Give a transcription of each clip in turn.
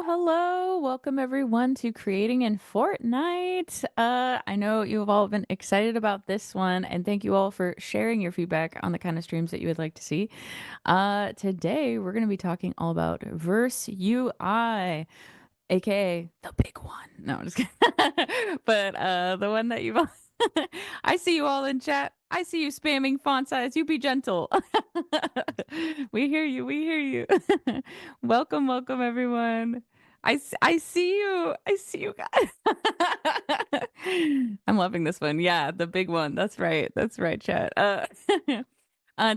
Hello. Welcome everyone to Creating in Fortnite. I know you've all been excited about this one, and thank you all for sharing your feedback on the kind of streams that you would like to see. Today we're going to be talking all about Verse UI, aka the big one. No, I'm just kidding. But the one that you've all I see you all in chat. I see you spamming font size. You be gentle. We hear you. We hear you. Welcome, welcome everyone. I see you. I see you guys. I'm loving this one. Yeah, the big one. That's right. That's right, chat.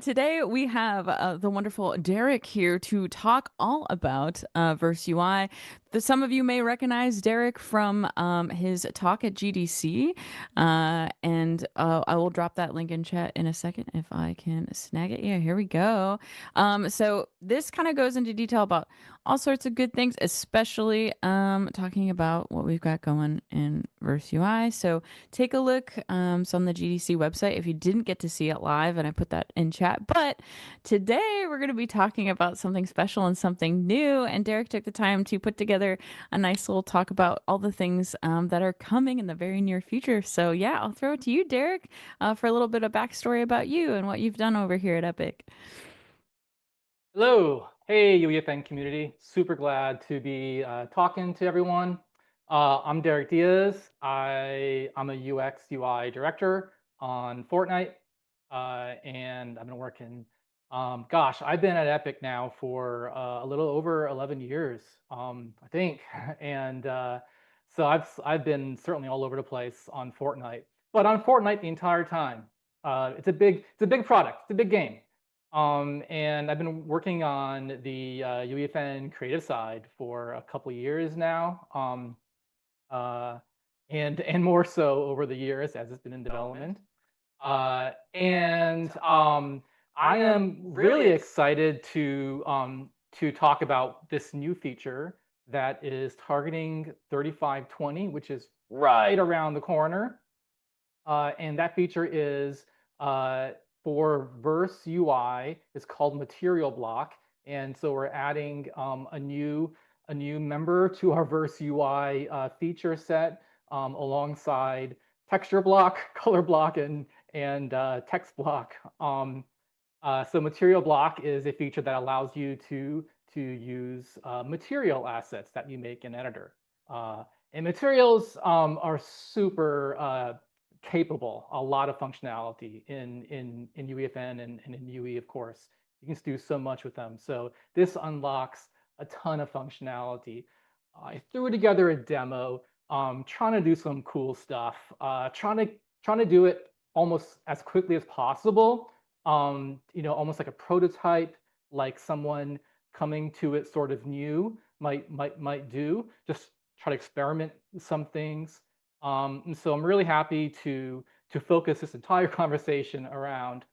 Today we have the wonderful Derek here to talk all about Verse UI. Some of you may recognize Derek from his talk at GDC, and I will drop that link in chat in a second if I can snag it. Yeah, here we go. So this kind of goes into detail about all sorts of good things, especially talking about what we've got going in Verse UI. So take a look. It's on the GDC website if you didn't get to see it live, and I put that in chat. But today we're going to be talking about something special and something new. And Derek took the time to put together a nice little talk about all the things that are coming in the very near future. So yeah, I'll throw it to you, Derek, for a little bit of backstory about you and what you've done over here at Epic. Hello. Hey, UEFN community. Super glad to be talking to everyone. I'm Derek Diaz. I'm a UX UI director on Fortnite, and I've been working. I've been at Epic now for a little over 11 years, I think, and so I've been certainly all over the place on Fortnite, but on Fortnite the entire time. It's a big product. It's a big game. And I've been working on the UEFN creative side for a couple of years now, uh, and more so over the years as it's been in development. And I am really excited to talk about this new feature that is targeting 3520, which is right around the corner. And that feature is uh, for Verse UI. It's called Material Block, and so we're adding a new member to our Verse UI feature set alongside texture block, color block, and text block. So Material Block is a feature that allows you to use material assets that you make in Editor. And materials are super capable, a lot of functionality in UEFN and in UE, of course. You can do so much with them. So this unlocks a ton of functionality. I threw together a demo, trying to do some cool stuff, trying to do it almost as quickly as possible. Almost like a prototype, like someone coming to it sort of new might do. Just try to experiment with some things. And so I'm really happy to focus this entire conversation around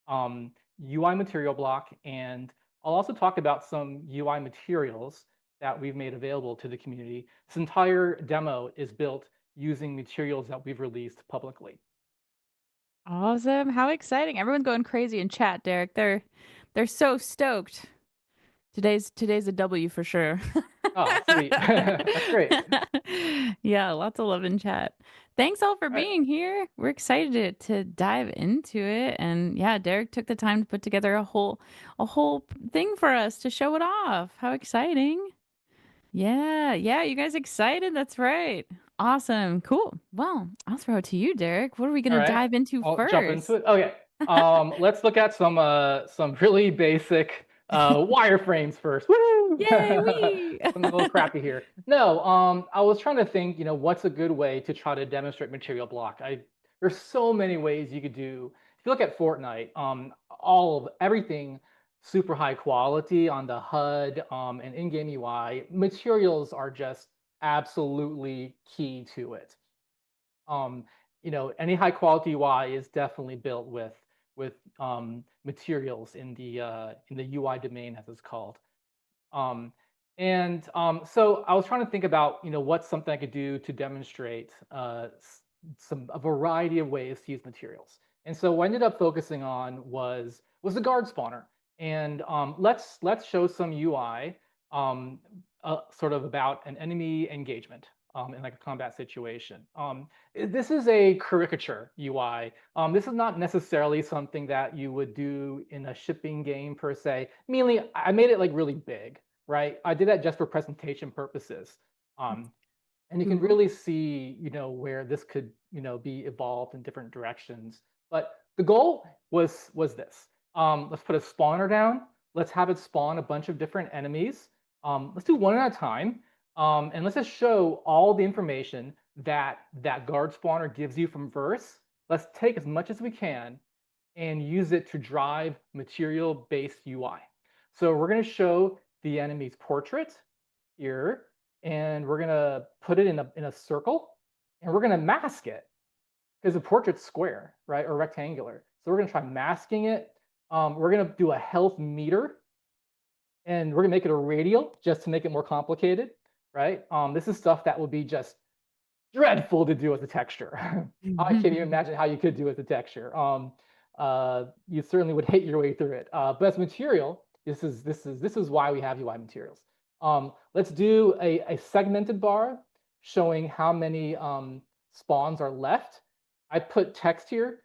UI material block, and I'll also talk about some UI materials that we've made available to the community. This entire demo is built using materials that we've released publicly. Awesome. How exciting. Everyone's going crazy in chat, Derek. They're so stoked. Today's a W for sure. Oh, sweet. That's great. Yeah, lots of love in chat. Thanks all for All right. being here. We're excited to dive into it. And yeah, Derek took the time to put together a whole thing for us to show it off. How exciting. Yeah, yeah, you guys excited? That's right. Awesome. Cool. Well, I'll throw it to you, Derek. What are we All gonna right, dive into I'll jump into first? it. Okay, let's look at some really basic wireframes first. Woo! Yay, we. Something a little crappy here. No, I was trying to think, what's a good way to try to demonstrate material block. There's so many ways you could do. If you look at Fortnite, all of everything super high quality on the HUD and in-game UI. Materials are just absolutely key to it. um, any high quality UI is definitely built with materials in the UI domain, as it's called. So I was trying to think about what's something I could do to demonstrate a variety of ways to use materials. And so what I ended up focusing on was the guard spawner. And let's show some UI sort of about an enemy engagement in like a combat situation. This is a caricature UI. This is not necessarily something that you would do in a shipping game per se. Mainly, I made it like really big, right? I did that just for presentation purposes. Um, and you can Ooh. really see, where this could, be evolved in different directions. But the goal was this. Let's put a spawner down. Let's have it spawn a bunch of different enemies. Let's do one at a time. And let's just show all the information that that guard spawner gives you from verse. Let's take as much as we can and use it to drive material-based UI. So we're going to show the enemy's portrait here, and we're going to put it in a circle, and we're going to mask it because the portrait's square, right, or rectangular. So we're going to try masking it. We're going to do a health meter, and we're going to make it a radial just to make it more complicated, right? This is stuff that would be just dreadful to do with the texture. I can't even imagine how you could do with the texture. You certainly would hate your way through it. But as material, this is why we have UI materials. Let's do a segmented bar showing how many spawns are left. I put text here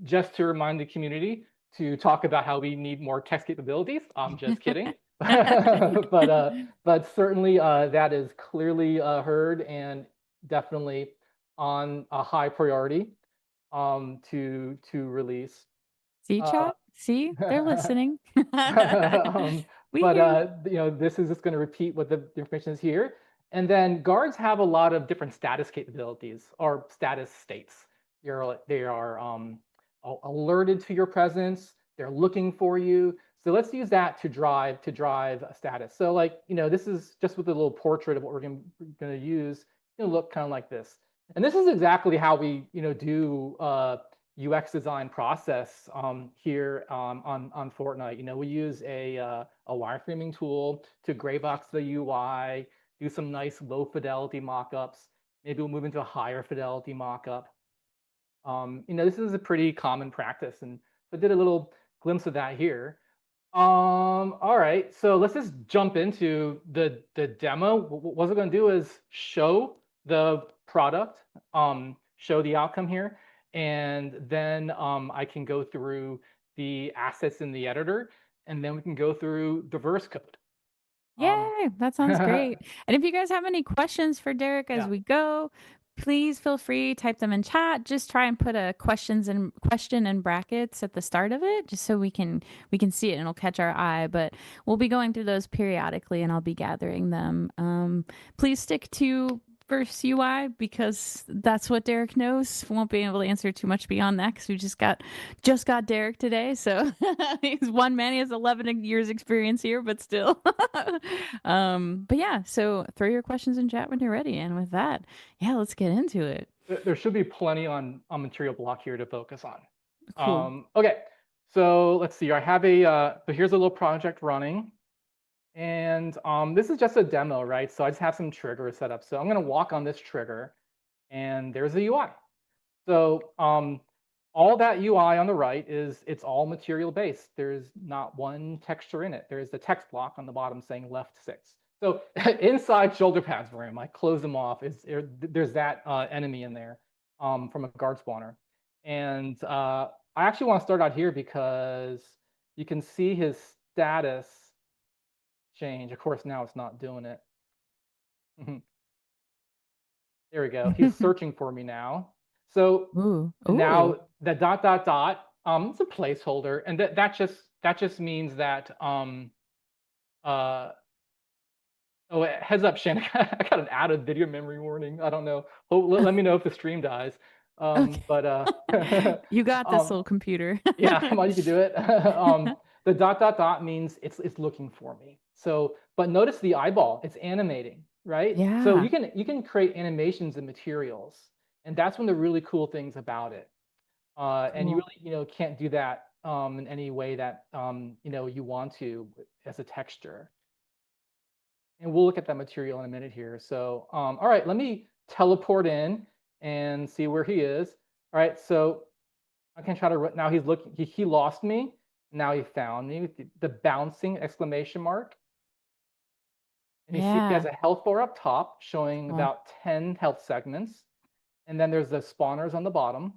just to remind the community to talk about how we need more text capabilities. I'm just kidding. But certainly that is clearly heard and definitely on a high priority to release. See, Uh, chat? See? They're listening. um, We but hear you. this is just going to repeat what the information is here. And then guards have a lot of different status capabilities or status states. They are alerted to your presence. They're looking for you. So let's use that to drive a status. So like this is just with a little portrait of what we're going to use. It's going to look kind of like this. And this is exactly how we do UX design process here on Fortnite. We use a wireframing tool to gray box the UI, do some nice low fidelity mockups. Maybe we'll move into a higher fidelity mockup. This is a pretty common practice, and I did a little glimpse of that here. All right, so let's just jump into the demo. What we're going to do is show the product, show the outcome here, and then I can go through the assets in the editor, and then we can go through the verse code. Um, Yay, that sounds great. And if you guys have any questions for Derek as yeah. we go, please feel free, type them in chat. Just try and put a question in brackets at the start of it, just so we can see it and it'll catch our eye. But we'll be going through those periodically and I'll be gathering them. Please stick to verse UI because that's what Derek knows. Won't be able to answer too much beyond that because we just got Derek today. So he's one man. He has 11 years experience here, but still. But yeah, so throw your questions in chat when you're ready. And with that, yeah, let's get into it. There should be plenty on material block here to focus on. Cool. Okay, so let's see. I have but here's a little project running. And this is just a demo, right? So I just have some triggers set up. So I'm going to walk on this trigger, and there's the UI. So all that UI on the right it's all material based. There's not one texture in it. There's the text block on the bottom saying left 6. So inside shoulder pads room, I close them off. There's that enemy in there from a guard spawner. And I actually want to start out here because you can see his status change. Of course, now it's not doing it. There we go. He's searching for me now. So Ooh. Ooh. now the dot dot dot it's a placeholder, and that just means that uh oh, heads up, Shannon. I got an out of video memory warning. I don't know. Oh, let me know if the stream dies. Okay. But You got this um little computer. yeah, come on, you can do it. The dot dot dot means it's looking for me. So, but notice the eyeball, it's animating, right? So Yeah. you can create animations and materials, and that's one of the really cool things about it. And you Cool. really can't do that in any way that you want to as a texture. And we'll look at that material in a minute here. So, all right, let me teleport in and see where he is. All right, so I can try to, now he's looking, he lost me. Now he found me with the bouncing exclamation mark. And you see he has Yeah. a health bar up top showing Cool. about 10 health segments. And then there's the spawners on the bottom,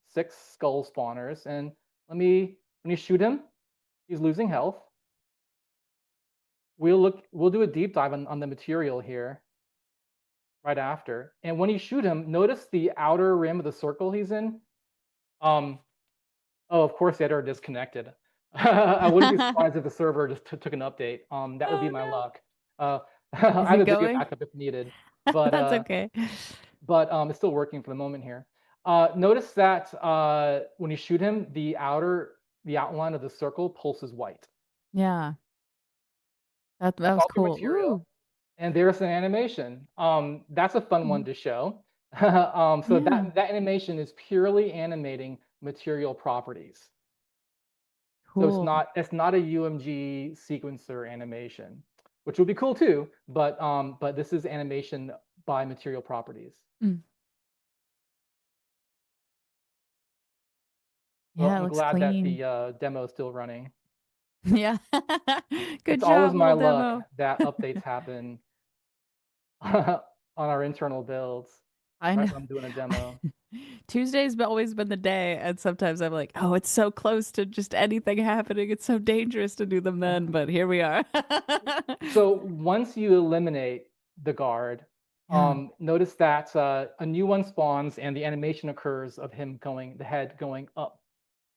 6 skull spawners. And when you shoot him, he's losing health. We'll do a deep dive on the material here right after. And when you shoot him, notice the outer rim of the circle he's in. Um, oh, of course, the editor disconnected. I wouldn't be surprised if the server just took an update. That would be Oh, my no. luck. Is I have it a video going? backup if needed, but That's uh, okay. but it's still working for the moment here. Notice that when you shoot him, the outline of the circle pulses white. Yeah. That That's was all through cool. material. Ooh. And there's an animation. That's a fun one Mhm. to show. So Yeah. that animation is purely animating material properties. So Cool. it's not a UMG sequencer animation, which would be cool too. But this is animation by material properties. Mm. So Yeah, it I'm looks glad that clean. the demo is still running. Yeah. Good It's always job, my little luck demo. that updates happen on our internal builds I right know. when I'm doing a demo. Tuesday's always been the day, and sometimes I'm like, "Oh, it's so close to just anything happening. It's so dangerous to do them then," but here we are. So once you eliminate the guard, Yeah. notice that a new one spawns and the animation occurs of the head going up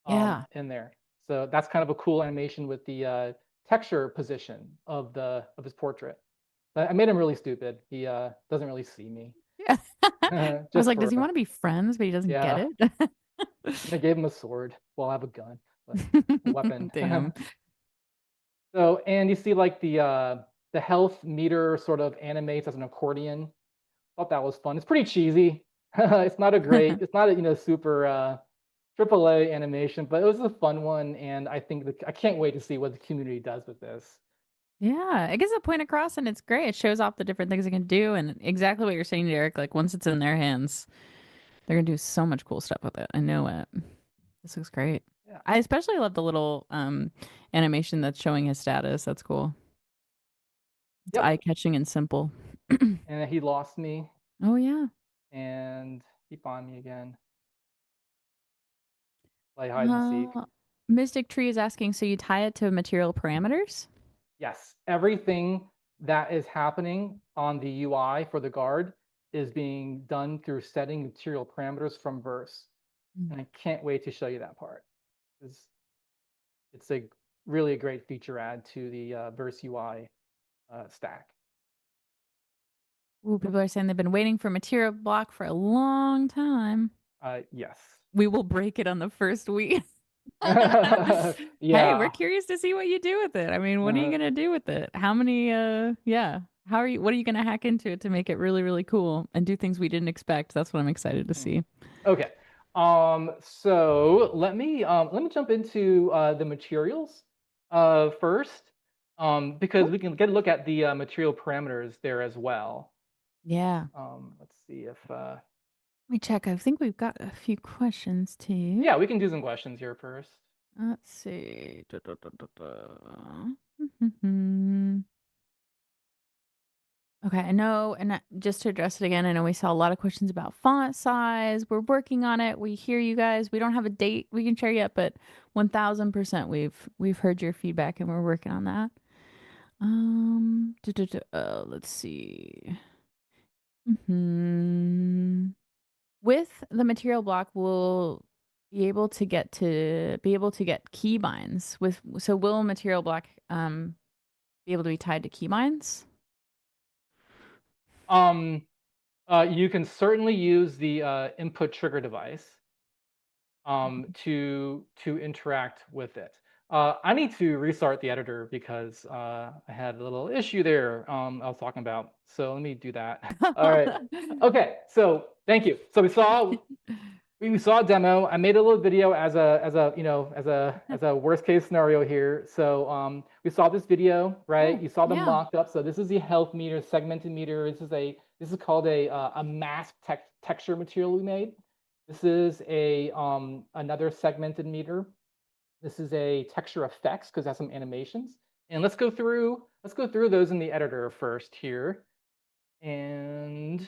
Yeah. in there. So that's kind of a cool animation with the texture position of his portrait. But I made him really stupid. He doesn't really see me. Yeah. I was Just like, "Does for he wanna be friends, but he doesn't get yeah. it?" And I gave him a sword. Well, I have a gun, but a weapon. Damn. So and you see like the health meter sort of animates as an accordion. Thought that was fun. It's pretty cheesy. It's not a super AAA animation, but it was a fun one, and I can't wait to see what the community does with this. Yeah, it gets the point across, and it's great. It shows off the different things it can do, and exactly what you're saying, Derek, like, once it's in their hands, they're gonna do so much cool stuff with it. I know it. This looks great. Yeah. I especially love the little, animation that's showing his status. That's cool. It's Yep. eye-catching and simple. And he lost me, Oh, yeah. and he found me again. Play hide and seek. Uh, Mystic Tree is asking, so you tie it to material parameters? Yes, everything that is happening on the UI for the guard is being done through setting material parameters from verse. Mm. And I can't wait to show you that part. It's, it's a really a great feature add to the verse UI stack. Ooh, people are saying they've been waiting for material block for a long time. Yes. We will break it on the first week. Hey, we're Yeah. curious to see what you do with it. I mean, what are you Uh, gonna do with it? How many yeah. How are you what are you gonna hack into it to make it really, really cool and do things we didn't expect? That's what I'm excited to hmm. see. Okay. So let me jump into the materials first, because Cool. we can get a look at the material parameters there as well. Yeah. Let's see if Let me check. I think we've got a few questions too. yeah, we can do some questions here first. Let's see. Mhm. Okay, I know, and just to address it again, I know we saw a lot of questions about font size. We're working on it. We hear you guys. We don't have a date we can share yet, but 1000% we've heard your feedback and we're working on that. Let's see. With the material block, we'll be able to get keybinds with. So will material block be able to be tied to keybinds? Um, you can certainly use the input trigger device to interact with it. I need to restart the editor because I had a little issue there I was talking about. So let me do that. All right. Okay. So thank you. So we saw a demo. I made a little video as a worst case scenario here. So we saw this video, right? Cool. You saw the Yeah. mock-up. So this is the health meter, segmented meter. This is called a mask texture material we made. This is a another segmented meter. This is a texture effects because it has some animations. And let's go through. let's go through those in the editor first here. And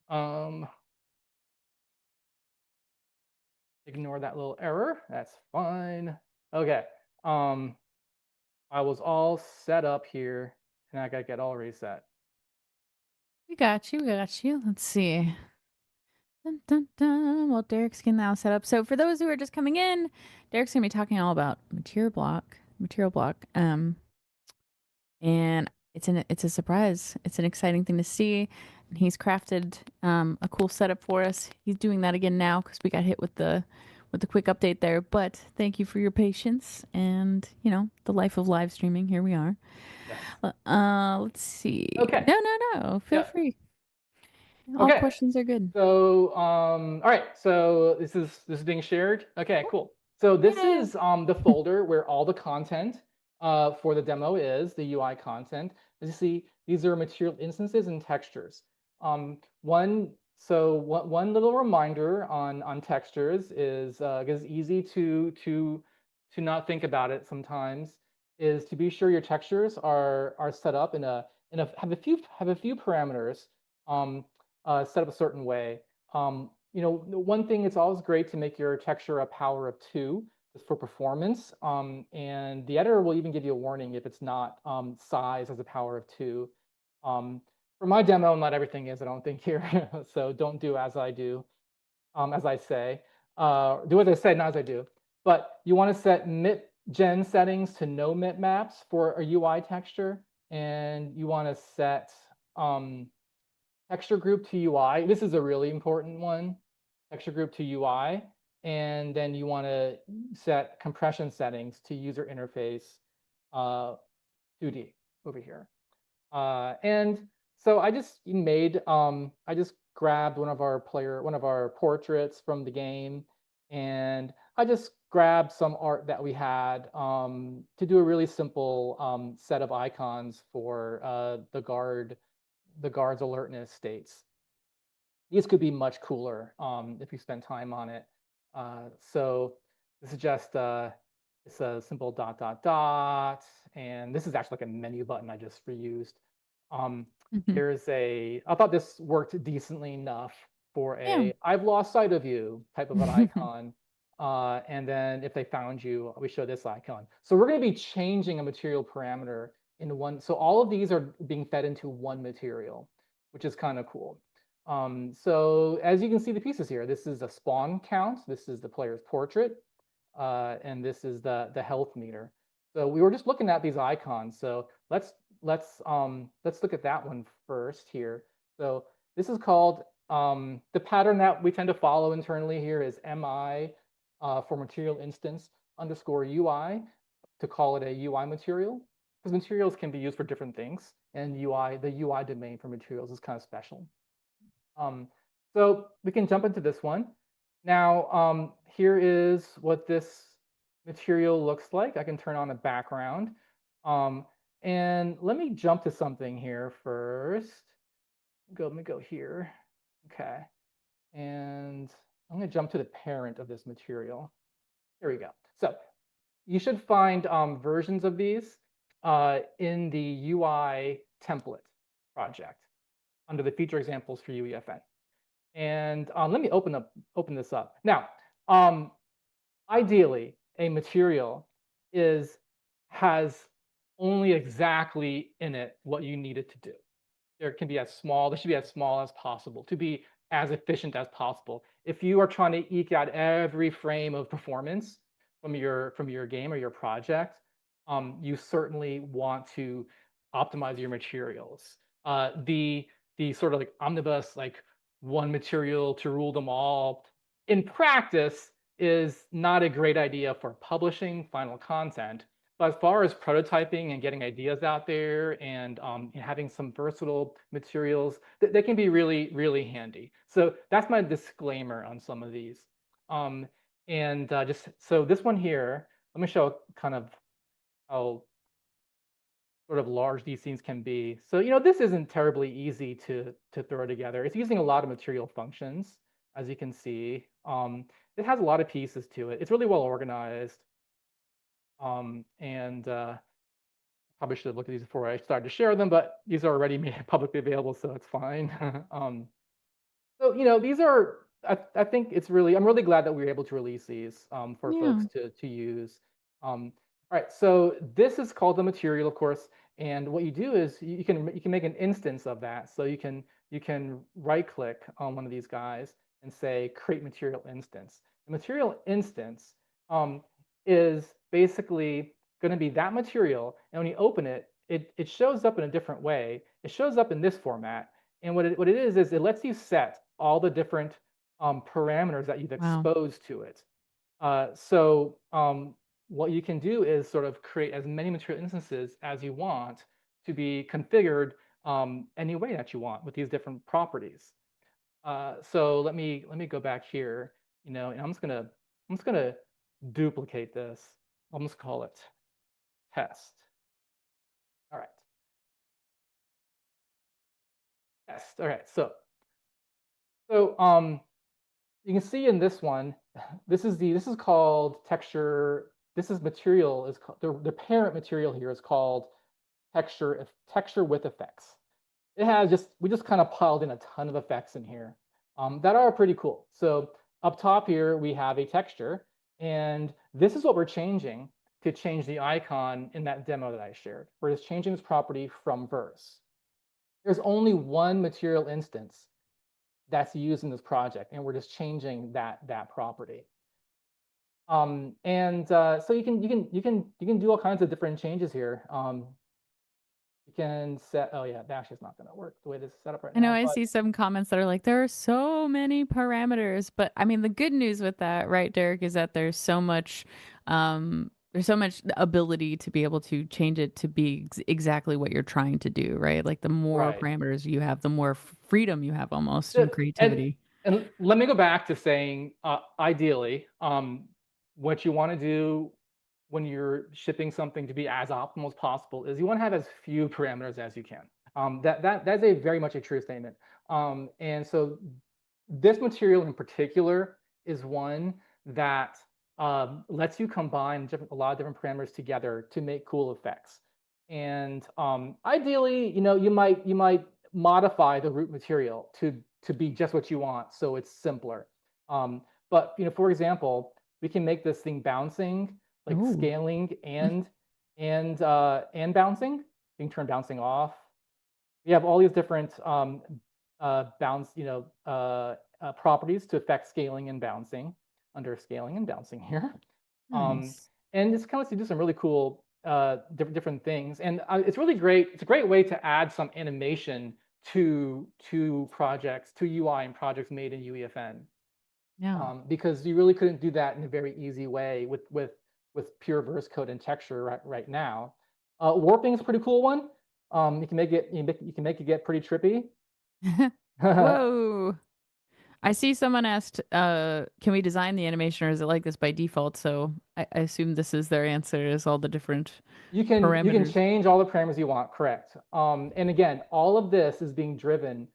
um, ignore that little error. That's fine. Okay. Um, I was all set up here, and I gotta get all reset. We got you. We got you. Let's see. Dun, dun, dun. Well, Derek's getting now set up. So for those who are just coming in, Derek's gonna be talking all about material block. And it's a surprise. It's an exciting thing to see. And he's crafted a cool setup for us. He's doing that again now because we got hit with the quick update there. But thank you for your patience and the life of live streaming. Here we are. Yes. Let's see. Okay. No. Feel Yeah. free. All Okay. questions are good. So, all right. So this is being shared. Okay, cool. So this Yay! is the folder where all the content for the demo is the UI content. As you see, these are material instances and textures. One little reminder on textures is because it's easy to not think about it sometimes is to be sure your textures are set up in a have a few parameters. Um, Set up a certain way. One thing, it's always great to make your texture a power of 2 just for performance. And the editor will even give you a warning if it's not size as a power of 2. Um, for my demo, not everything is, I don't think here. So don't do as I do, as I say. Do as I say, not as I do. But you want to set MIP gen settings to no MIP maps for a UI texture. And you want to set texture group to UI. This is a really important one. Texture group to UI. And then you want to set compression settings to user interface 2D over here. And so I just grabbed one of our portraits from the game, and I just grabbed some art that we had to do a really simple set of icons for the guard's alertness states. These could be much cooler if you spend time on it. So this is just it's a simple dot dot dot, and this is actually like a menu button I just reused. Um, Mhm. I thought this worked decently enough for Yeah. a I've lost sight of you type of an icon. And then if they found you, we show this icon. So we're going to be changing a material parameter in one. So all of these are being fed into one material, which is kind of cool. So as you can see the pieces here, this is a spawn count, this is the player's portrait, and this is the health meter. So we were just looking at these icons. So let's look at that one first here. So this is called the pattern that we tend to follow internally here is MI for material instance underscore UI to call it a UI material because materials can be used for different things, and the UI domain for materials is kind of special. Um, so we can jump into this one. Now, here is what this material looks like. I can turn on a background. Um, and let me jump to something here first. Let me go here. Okay. And I'm going to jump to the parent of this material. Here we go. So you should find versions of these in the UI template project under the feature examples for UEFN. And let me open this up. Now, um, ideally, a material is has only exactly in it what you need it to do. There should be as small as possible to be as efficient as possible. If you are trying to eke out every frame of performance from your game or your project, you certainly want to optimize your materials. The sort of like omnibus, like one material to rule them all, in practice is not a great idea for publishing final content. But as far as prototyping and getting ideas out there and having some versatile materials, they can be really, really handy. So that's my disclaimer on some of these. Um, and just so this one here, let me show kind of how sort of large these scenes can be. So, this isn't terribly easy to throw together. It's using a lot of material functions, as you can see. It has a lot of pieces to it. It's really well organized. And Probably should have looked at these before I started to share them, but these are already made publicly available, so it's fine. So, these are I think I'm really glad that we were able to release these for Yeah. folks to use. All right, so this is called the material, of course, and what you do is you can make an instance of that. So you can right click on one of these guys and say create material instance. The material instance um, is basically going to be that material, and when you open it, it shows up in a different way. It shows up in this format, and what it is it lets you set all the different parameters that you've Wow. exposed to it. So what you can do is sort of create as many material instances as you want to be configured any way that you want with these different properties. So let me go back here, and I'm just gonna duplicate this. I'll just call it test. All right, test. All right, so you can see in this one, this is called texture. This is material is called, the parent material here is called texture with effects. It has just we just kind of piled in a ton of effects in here that are pretty cool. So up top here we have a texture, and this is what we're changing to change the icon in that demo that I shared. We're just changing this property from verse. There's only one material instance that's used in this project, and we're just changing that property. And so you can do all kinds of different changes here. You can set. Oh yeah, Dash is not going to work the way this is set up right I know now. I But see some comments that are like, there are so many parameters, but I mean, the good news with that, right, Derek, is that there's so much ability to be able to change it to be exactly what you're trying to do, right? Like the more right. parameters you have, the more freedom you have almost in The- and creativity. and let me go back to saying, ideally, what you want to do when you're shipping something to be as optimal as possible is you want to have as few parameters as you can. That's a very much a true statement. And so this material in particular is one that lets you combine a lot of different parameters together to make cool effects. And ideally, you might modify the root material to be just what you want, so it's simpler. But for example, we can make this thing bouncing, like Oh, scaling and bouncing. You can turn bouncing off. We have all these different bounce, properties to affect scaling and bouncing under scaling and bouncing here. Um, nice. and this kind of lets you do some really cool different things. And it's really great. It's a great way to add some animation to projects, to UI and projects made in UEFN, Yeah. because you really couldn't do that in a very easy way with pure verse code and texture right now. Warping is a pretty cool one. You can make it get pretty trippy. Whoa. I see someone asked, can we design the animation or is it like this by default? So I assume this is their answer is all the different You can parameters. change all the parameters you want, correct? And again, all of this is being driven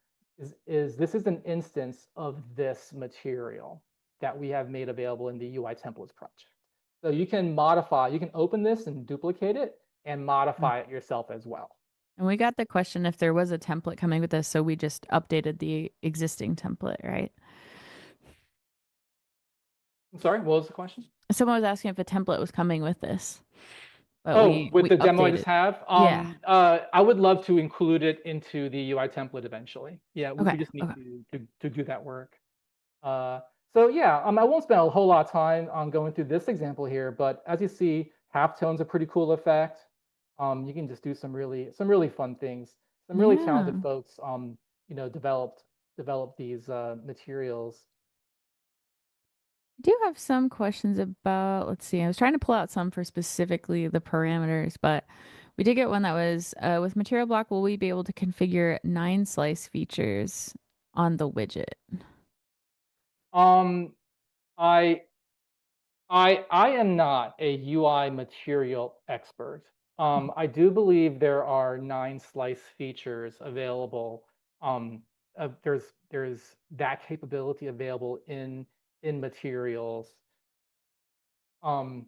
is this is an instance of this material that we have made available in the UI templates project. So you can open this and duplicate it and Mm. modify it yourself as well. And we got the question if there was a template coming with this, so we just updated the existing template, right? I'm sorry, what was the question? Someone was asking if a template was coming with this, but Oh, with we the demo I just updated. have, Yeah. I would love to include it into the UI template eventually. Yeah, we Okay. just need Okay. to do that work. Uh, so yeah, I won't spend a whole lot of time on going through this example here, but as you see, halftone's a pretty cool effect. You can just do some really fun things. Some really talented Yeah. folks, developed these materials. I do have some questions about, let's see, I was trying to pull out some for specifically the parameters, but we did get one that was with material block, will we be able to configure 9 slice features on the widget? Um, I I am not a UI material expert. I do believe there are 9 slice features available. There's that capability available in materials. Um,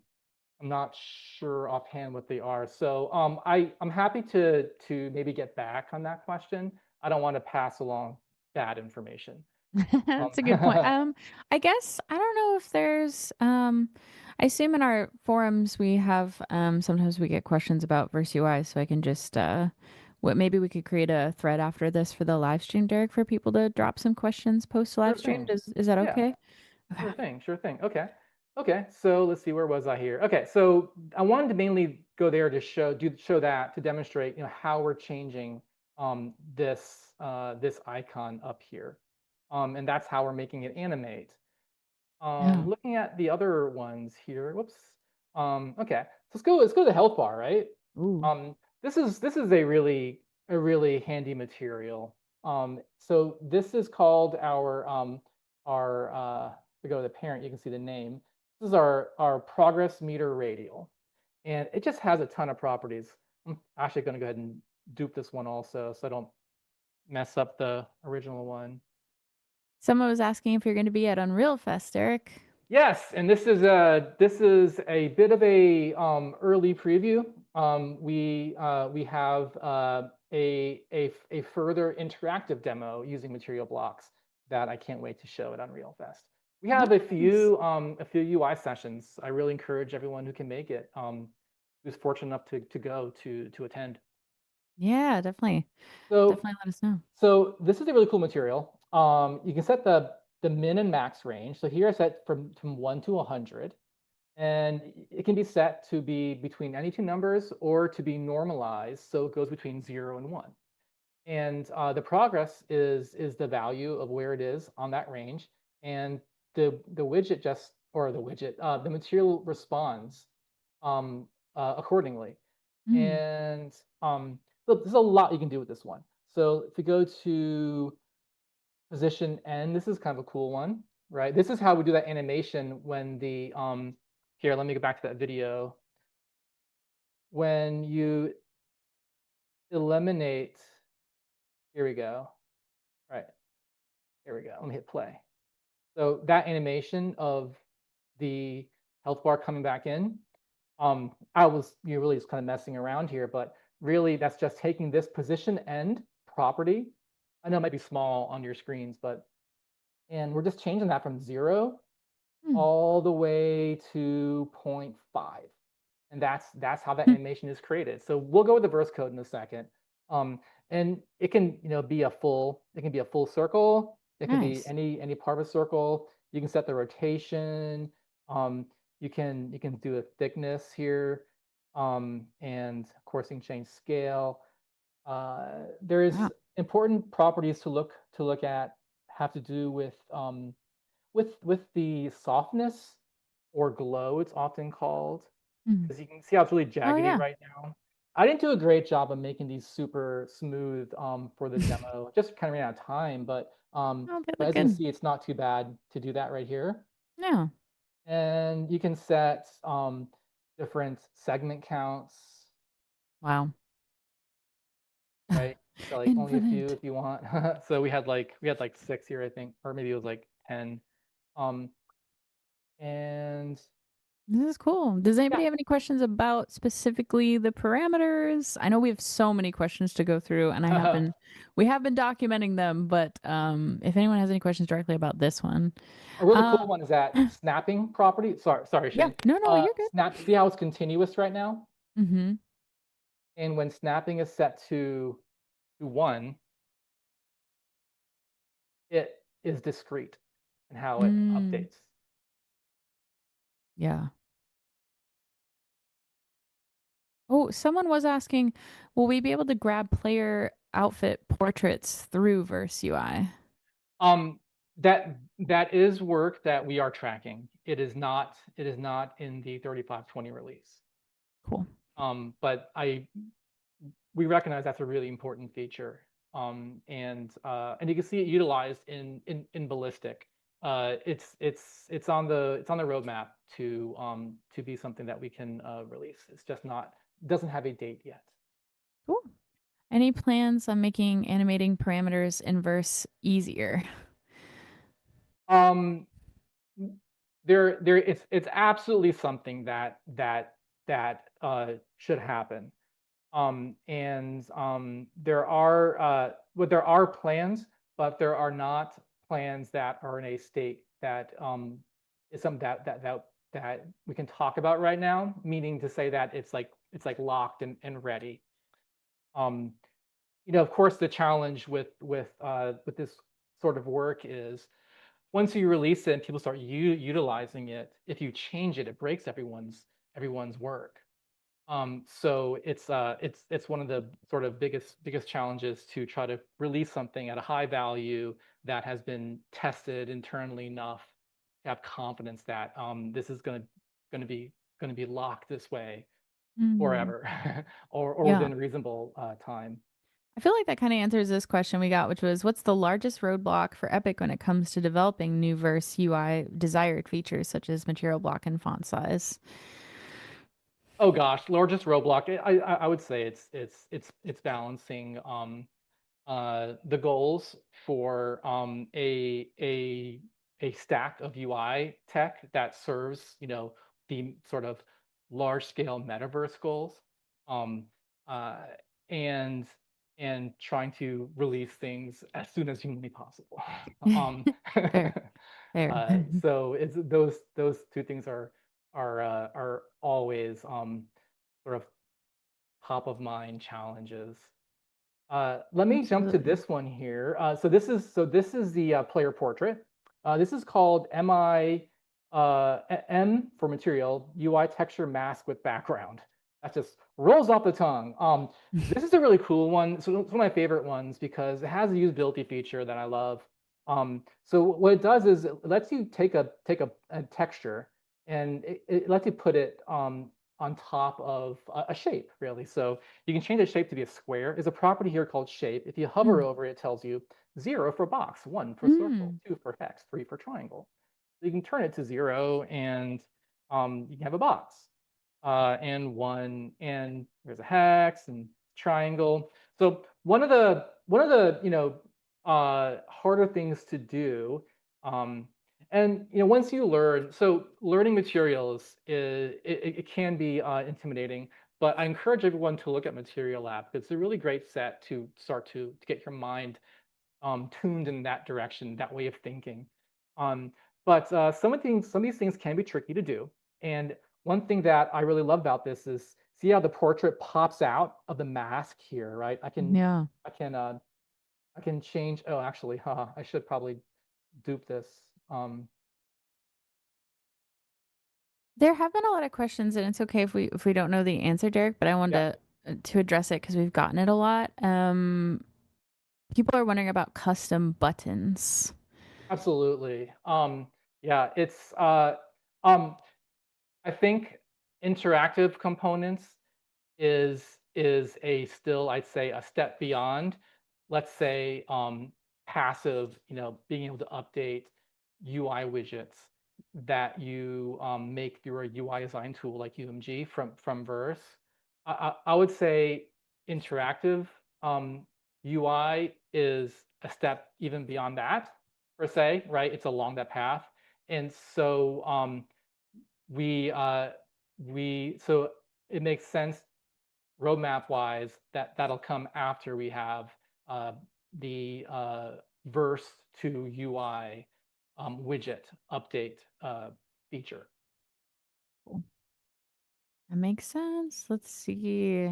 I'm not sure offhand what they are. So I'm happy to maybe get back on that question. I don't want to pass along bad information. That's Um, a good point. I guess I don't know if there's I assume in our forums we have sometimes we get questions about Verse UI, so I can just what maybe we could create a thread after this for the live stream, Derek, for people to drop some questions post live sure stream. thing. Is that Yeah. okay? Okay. Sure thing, sure thing. Okay. Okay, so let's see, where was I here? Okay, so I wanted to mainly go there to show that to demonstrate, how we're changing this icon up here. And that's how we're making it animate. Yeah. Looking at the other ones here, whoops. Okay, so let's go to the health bar, right? Ooh. This is a really handy material. So this is called our we go to the parent, you can see the name. This is our progress meter radial, and it just has a ton of properties. I'm actually going to go ahead and dupe this one also, so I don't mess up the original one. Someone was asking if you're going to be at Unreal Fest, Derek. Yes, and this is a bit of a early preview. We have a further interactive demo using material blocks that I can't wait to show at Unreal Fest. We have a Nice. few UI sessions. I really encourage everyone who can make it, who's fortunate enough to go to attend. Yeah, definitely. So Definitely let us know. so this is a really cool material. You can set the min and max range. So here I set from 1 to 100, and it can be set to be between any two numbers or to be normalized, so it goes between 0 and 1. And the progress is the value of where it is on that range, and the widget just or the widget the material responds accordingly. Mm. And so there's a lot you can do with this one. So if you go to position N, this is kind of a cool one, right? This is how we do that animation when the here, let me go back to that video. When you eliminate, here we go. Right, here we go. Let me hit play. So that animation of the health bar coming back in, I was really just kind of messing around here, but really that's just taking this position end property. I know it might be small on your screens, but and we're just changing that from 0 Mm. all the way to zero point 0.5. And that's how that animation is created. So we'll go with the verse code in a second. Um, and it can, be a full circle. It can be Nice. any part of a circle. You can set the rotation. Um, you can do a thickness here. And of course you can change scale. There's Wow. important properties to look at, have to do with the softness or glow, it's often called, Mm. because you can see how it's really Oh jaggedy yeah. right now. I didn't do a great job of making these super smooth for the demo. Just kind of ran out of time, Oh, they but look as you can good. see, it's not too bad to do that right here. Yeah. And you can set different segment counts, Wow. right? So like only a few Infinite. if you want. So we had like 6 here, I think, or maybe it was like 10. Um, and This is cool. Does yeah, anybody have any questions about specifically the parameters? I know we have so many questions to go through, and we have been documenting them, but if anyone has any questions directly about this one, a really uh, cool one is that snapping property. Sorry, yeah, Shane. no, no, you're good. Snap. See how it's continuous right now, Mm-hmm. and when snapping is set to 1, it is discrete in how it Mm, updates. yeah. Oh, someone was asking, will we be able to grab player outfit portraits through Verse UI? Um, that is work that we are tracking. It is not in the 3520 release. Cool. But we recognize that's a really important feature. And you can see it utilized in ballistic. It's on the roadmap to be something that we can release. It's just not doesn't have a date yet. Cool. Any plans on making animating parameters in Verse easier? Um, there it's absolutely something that that should happen. And there are well, there are plans, but there are not plans that are in a state that is something that we can talk about right now. Meaning to say that it's like locked and ready. Um, of course, the challenge with this sort of work is once you release it and people start utilizing it, if you change it, it breaks everyone's work. So it's one of the sort of biggest challenges to try to release something at a high value that has been tested internally enough to have confidence that this is going to be locked this way Mm. forever or Yeah. within reasonable time. I feel like that kind of answers this question we got, which was what's the largest roadblock for Epic when it comes to developing new verse UI desired features such as material block and font size? Oh gosh, largest roadblock. I would say it's balancing the goals for a stack of UI tech that serves the sort of large scale metaverse goals, um, uh, and trying to release things as soon as humanly possible. um, Fair, fair. so it's those two things are always sort of top of mind challenges. Let me jump to Absolutely. this one here. So this is the player portrait. This is called M for material, UI texture mask with background. That just rolls off the tongue. This is a really cool one. So it's one of my favorite ones because it has a usability feature that I love. So what it does is it lets you take a texture and it lets you put it on top of a shape, really. So you can change the shape to be a square. There's a property here called shape. If you hover Mm. over it, it tells you 0 for box, 1 for circle, Mm. 2 for hex, 3 for triangle. So you can turn it to 0 and you can have a box and 1 and there's a hex and triangle. So one of the harder things to do, and once you learn, so learning materials it can be intimidating, but I encourage everyone to look at Material Lab. It's a really great set to start to get your mind tuned in that direction, that way of thinking. Um, but some of these things can be tricky to do. And one thing that I really love about this is see how the portrait pops out of the mask here, right? Yeah. I can uh, I can change. Oh, actually, I should probably dupe this. There have been a lot of questions, and it's okay if we don't know the answer, Derek, but I Yeah, wanted to address it because we've gotten it a lot. People are wondering about custom buttons. absolutely. Yeah, um, I think interactive components is a still, I'd say, a step beyond, let's say, passive, being able to update UI widgets that you make through a UI design tool like UMG from Verse. I would say interactive UI is a step even beyond that, per se, right? It's along that path. And so we so it makes sense roadmap wise that'll come after we have uh, the verse to UI widget update feature. Cool. That makes sense. Let's see.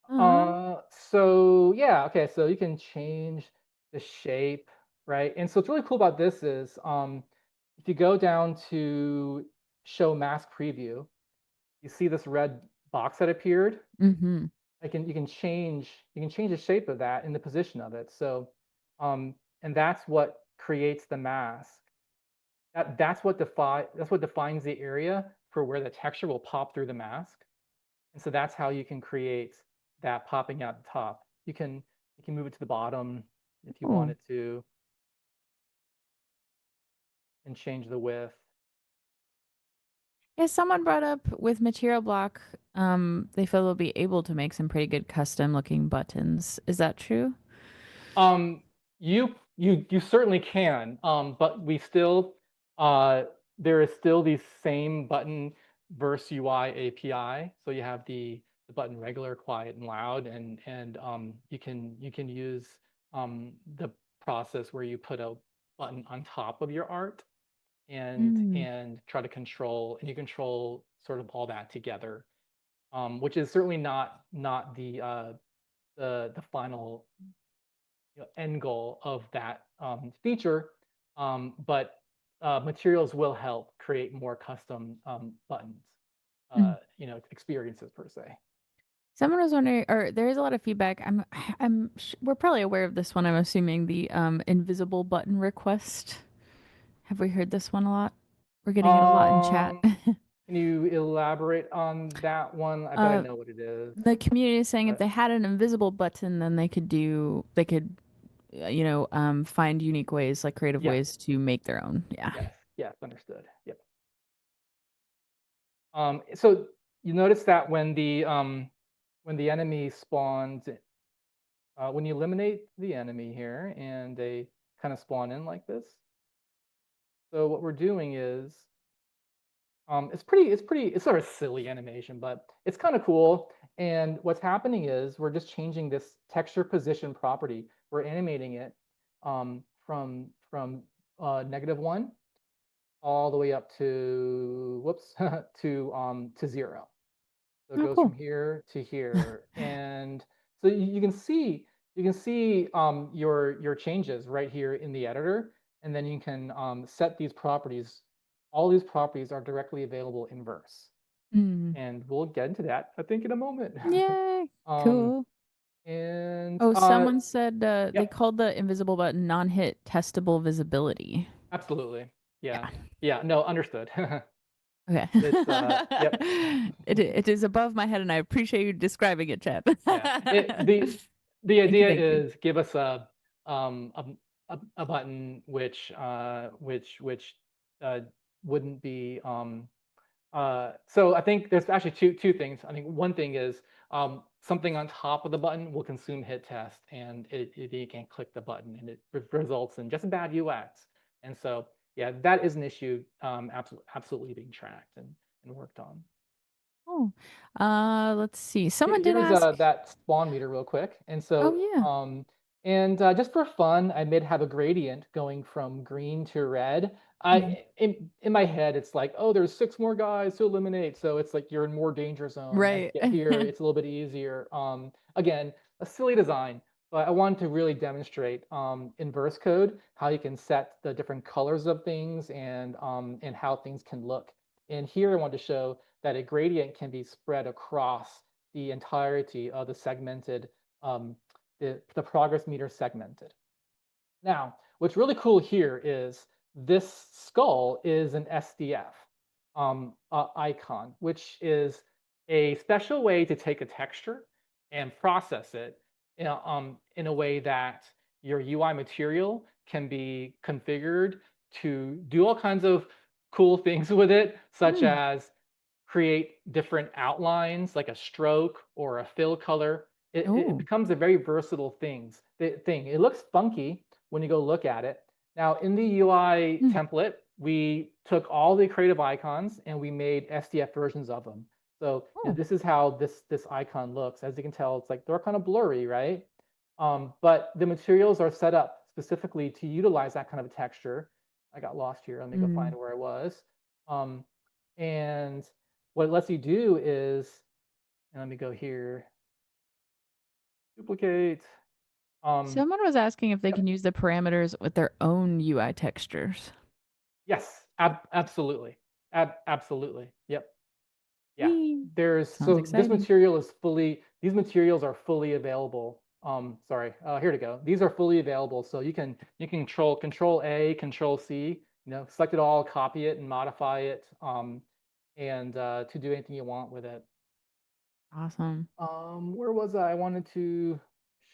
Um, So yeah, okay, so you can change the shape, right? And so what's really cool about this is if you go down to show mask preview, you see this red box that appeared. mm-hmm. You can change the shape of that and the position of it. So and that's what creates the mask. That's what defines the area for where the texture will pop through the mask. And so that's how you can create that popping out the top. You can move it to the bottom if you Oh, wanted to and change the width. yeah. Someone brought up with Material Block, they feel they'll be able to make some pretty good custom looking buttons. Is that true? Um, you certainly can, but we still there is still the same button Verse UI API. So you have the button regular, quiet, and loud, and you can use the process where you put a button on top of your art Mm, and try to control and you control sort of all that together, which is certainly not the final end goal of that feature, but materials will help create more custom buttons, mm. experiences per se. Someone was wondering, or there is a lot of feedback. We're probably aware of this one. I'm assuming the invisible button request. Have we heard this one a lot? We're getting it a lot in chat. Um, can you elaborate on that one? I bet I uh, know what it is, the community is saying if but they had an invisible button, then they could, find unique ways, like creative yes, ways to make their own. Yeah. yes, yes, understood. Yep. So you notice that when the enemy spawns, when you eliminate the enemy here and they kind of spawn in like this. So what we're doing is it's sort of silly animation, but it's kind of cool. And what's happening is we're just changing this texture position property. We're animating it from -1 all the way up to whoops to 0. So it Oh, goes from cool. here to here, and so you can see your changes right here in the editor, and then you can set these properties. All these properties are directly available in Verse, Mm. and we'll get into that I think in a moment. Yay. um, Cool. and Oh, someone said they yep, called the invisible button non-hit testable visibility. absolutely, yeah, Yeah. yeah, no, understood. Okay. It's yep. It is above my head, and I appreciate you describing it, Chad. Yeah. The Thank you, idea thank you. is give us um a, a button which uh wouldn't be so I think there's actually two things. I think one thing is something on top of the button will consume hit test and you can't click the button and it results in just bad UX. And so yeah, that is an issue absolutely being tracked and worked on. Oh, let's see. Someone did Here's ask. that spawn meter real quick. And Oh so, yeah. just for fun, I made have a gradient going from green to red. Mhm. In my head, it's like, oh, there's 6 more guys to eliminate. So it's like you're in more danger zone. As Right. you get here, it's a little bit easier. Again, a silly design, but I wanted to really demonstrate in verse code how you can set the different colors of things and how things can look. And here I want to show that a gradient can be spread across the entirety of the segmented, um, the progress meter segmented. Now, what's really cool here is this skull is an SDF icon, which is a special way to take a texture and process it in a way that your UI material can be configured to do all kinds of cool things with it, such Mm. as create different outlines like a stroke or a fill color. It Oh. becomes a very versatile thing. It looks funky when you go look at it. Now, in the UI Mm. template, we took all the creative icons and we made SDF versions of them. So Oh. this is how this icon looks. As you can tell, it's like they're kind of blurry, right? But the materials are set up specifically to utilize that kind of a texture. I got lost here. Let me go find Mm. where I was. Um, and what it lets you do is, and let me go here, duplicate. Um, Someone was asking if they yep, can use the parameters with their own UI textures. yes, absolutely, absolutely, yep, yeah. Wee. There's Sounds so this exciting. material is fully. These materials are fully available. Sorry, here to go. These are fully available, so you can control A, Control C. Select it all, copy it, and modify it, and to do anything you want with it. Awesome. Where was I? I wanted to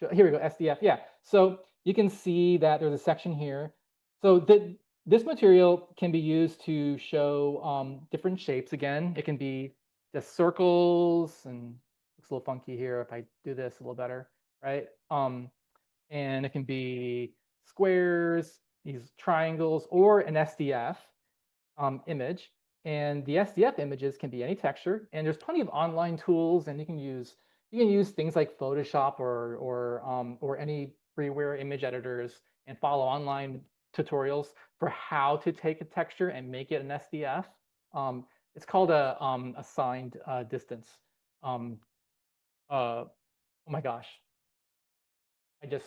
show, here we go, SDF. Yeah. So you can see that there's a section here. So this material can be used to show different shapes. Again, it can be just circles and looks a little funky here if I do this a little better, right? And it can be squares, these triangles, or an SDF image. And the SDF images can be any texture, and there's plenty of online tools, and you can use things like Photoshop or any freeware image editors and follow online tutorials for how to take a texture and make it an SDF. It's called a assigned distance. Um, oh my gosh, I just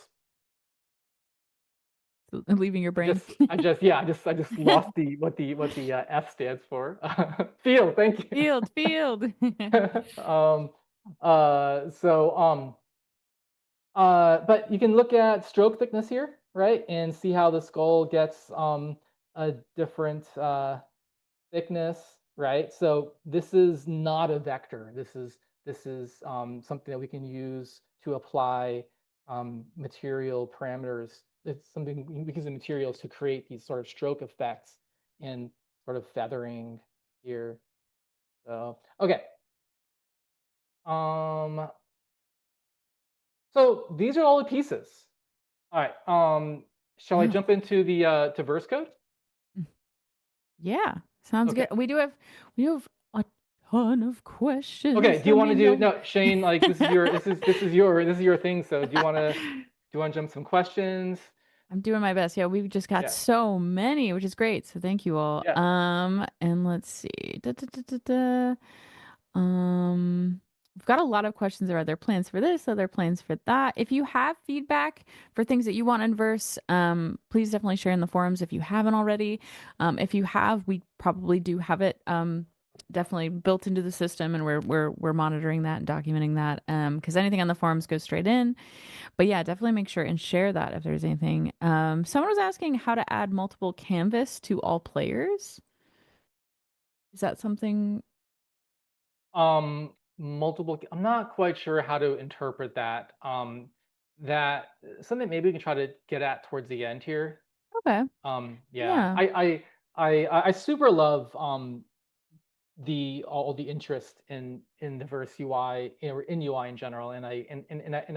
Leaving your brain. yeah, I just lost what the F stands for. Field, thank you. Field, field. um, so but you can look at stroke thickness here, right, and see how the skull gets a different thickness, right? So this is not a vector. This is something that we can use to apply material parameters. It's something we can use the materials to create these sort of stroke effects and sort of feathering here. So okay. Um, so these are all the pieces. All right. Shall I Yeah. jump into the to verse code? Yeah. Sounds good. Okay. We have a ton of questions. Okay. Do you Let want me to do know. no, Shane? Like this is your thing. So do you want to jump some questions? I'm doing my best. Yeah, we've just got Yeah. so many, which is great. So thank you all. Yeah. And let's see. We've got a lot of questions about their plans for this, other plans for that. If you have feedback for things that you want in verse, please definitely share in the forums if you haven't already. If you have, we probably do have it definitely built into the system, and we're monitoring that and documenting that. Because anything on the forums goes straight in. But yeah, definitely make sure and share that if there's anything. Someone was asking how to add multiple canvas to all players. Is that something? I'm not quite sure how to interpret that. That something maybe we can try to get at towards the end here. Okay. Yeah. Yeah. I super love the all the interest in diverse UI or in UI in general, and I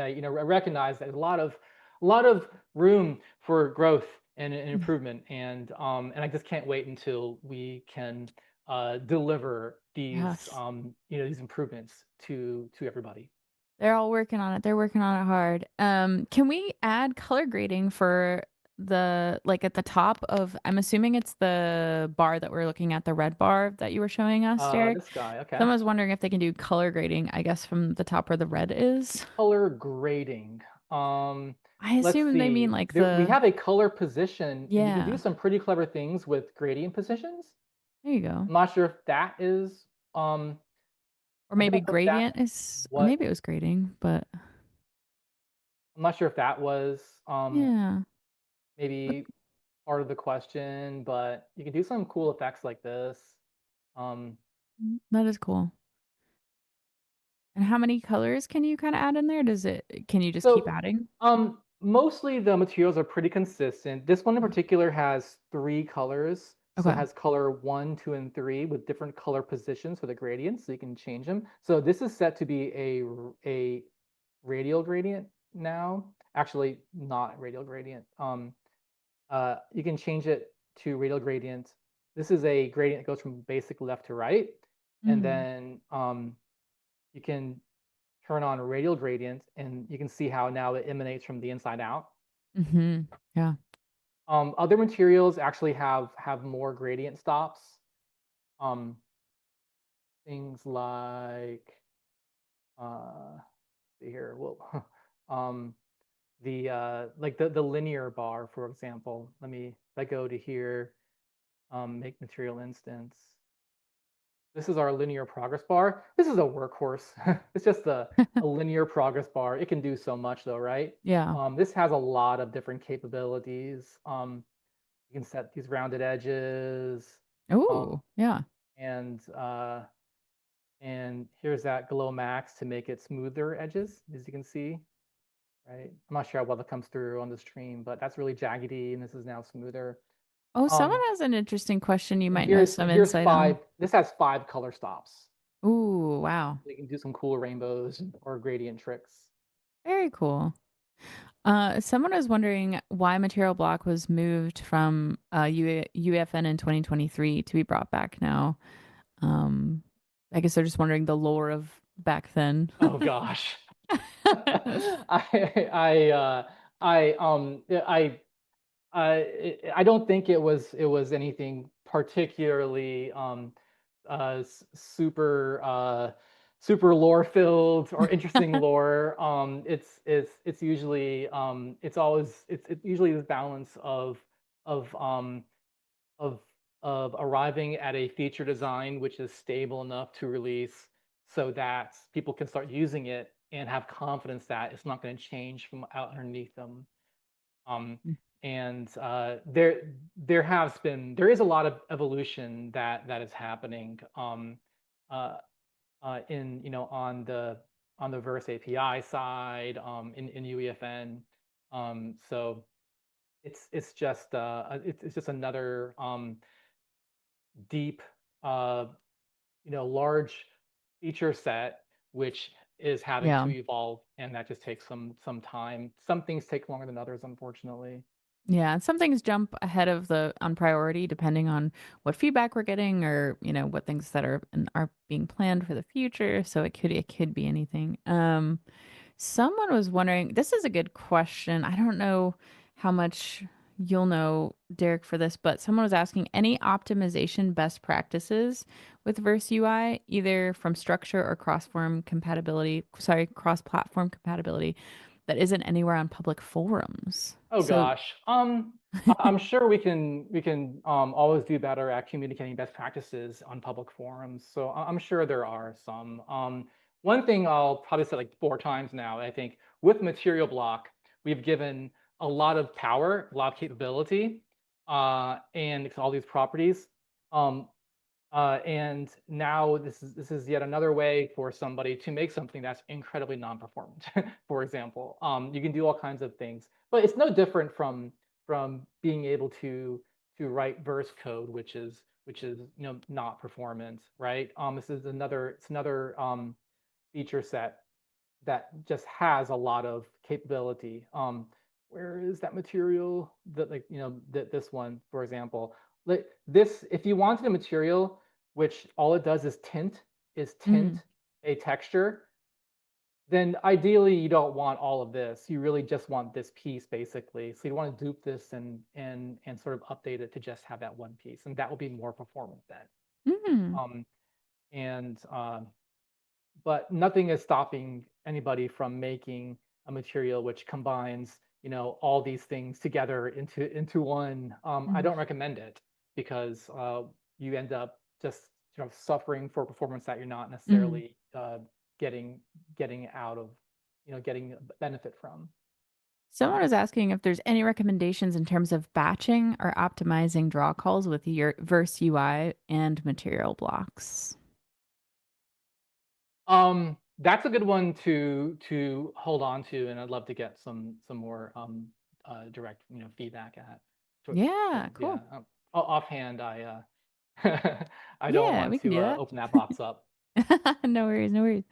you know I recognize that a lot of room for growth and improvement, and I just can't wait until we can deliver these Yes. you know these improvements to everybody. They're all working on it. They're working on it hard. Can we add color grading for the like at the top of I'm assuming it's the bar that we're looking at, the red bar that you were showing us, Derek? This guy, okay. Someone was wondering if they can do color grading, I guess, from the top where the red is. Color grading. Um, I let's assume they mean see. like We the have a color position, and you can do yeah. some pretty clever things with gradient positions. There you go. I'm not sure if that is, Or I maybe don't know if that's gradient is what maybe it was grading, but I'm not sure if that was, yeah. But maybe part of the question, but you can do some cool effects like this. Um, that is cool. And how many colors can you kinda add in there? Can you just keep so, adding? mostly the materials are pretty consistent. This one in Mhm. particular has 3 colors. So it Okay. has color 1, 2, and 3 with different color positions for the gradients, so you can change them. So this is set to be a radial gradient now. Actually, not radial gradient. You can change it to radial gradient. This is a gradient that goes from basic left to right, and Mm. then you can turn on radial gradient, and you can see how now it emanates from the inside out. Mhm. Yeah. Other materials actually have more gradient stops. Um, things like let's see here. Well, um, the like the linear bar, for example. If I go to here, make material instance. This is our linear progress bar. This is a workhorse. It's just a linear progress bar. It can do so much though, right? Yeah. This has a lot of different capabilities. You can set these rounded edges, um, Ooh, yeah. and here's that glow max to make it smoother edges, as you can see, right? I'm not sure how well that comes through on the stream, but that's really jaggedy, and this is now smoother. Oh, someone Um, has an interesting question you might know some and here's insight on. 5. This has 5 color stops. Ooh, wow. You can do some cool rainbows or gradient tricks. Very cool. Someone was wondering why Material Block was moved from UEFN in 2023 to be brought back now. Um, I guess they're just wondering the lore of back then. Oh gosh. I yeah, I don't think it was anything particularly super super lore filled or interesting lore. It's usually it's usually this balance of um of of arriving at a feature design which is stable enough to release so that people can start using it and have confidence that it's not going to change from out underneath them. Um, and there is a lot of evolution that is happening uh, in on the Verse API side in UEFN. So it's just another deep large feature set which is having Yeah. to evolve, and that just takes some time. Some things take longer than others, unfortunately. Yeah, and some things jump ahead of the on priority depending on what feedback we're getting or, what things that are being planned for the future. So it could be anything. Someone was wondering, this is a good question. I don't know how much you'll know, Derek, for this, but someone was asking any optimization best practices with Verse UI, either from structure or cross-platform compatibility that isn't anywhere on public forums. Oh So, gosh. I'm sure we can always do better at communicating best practices on public forums. So I'm sure there are some. One thing I'll probably say like 4 times now, I think with Material Block, we've given a lot of power, a lot of capability, and all these properties. Um, and now this is yet another way for somebody to make something that's incredibly non-performant. For example, you can do all kinds of things, but it's no different from being able to write verse code, which is not performant, right? This is another feature set that just has a lot of capability. Where is that material? That like this one, for example. Like this, if you wanted a material which all it does is mhm, tint a texture, then ideally you don't want all of this. You really just want this piece basically. So you want to dupe this and sort of update it to just have that one piece, and that will be more performant then. mhm, Um, and but nothing is stopping anybody from making a material which combines all these things together into one. I mhm, don't recommend it because you end up just suffering for performance that you're not mhm. necessarily getting getting out of getting benefit from. Someone was asking if there's any recommendations in terms of batching or optimizing draw calls with your Verse UI and material blocks. That's a good one to hold on to, and I'd love to get some more direct feedback at. Yeah, Yeah, cool. offhand, I don't Yeah, want we can to do that. open that box up. No worries, no worries.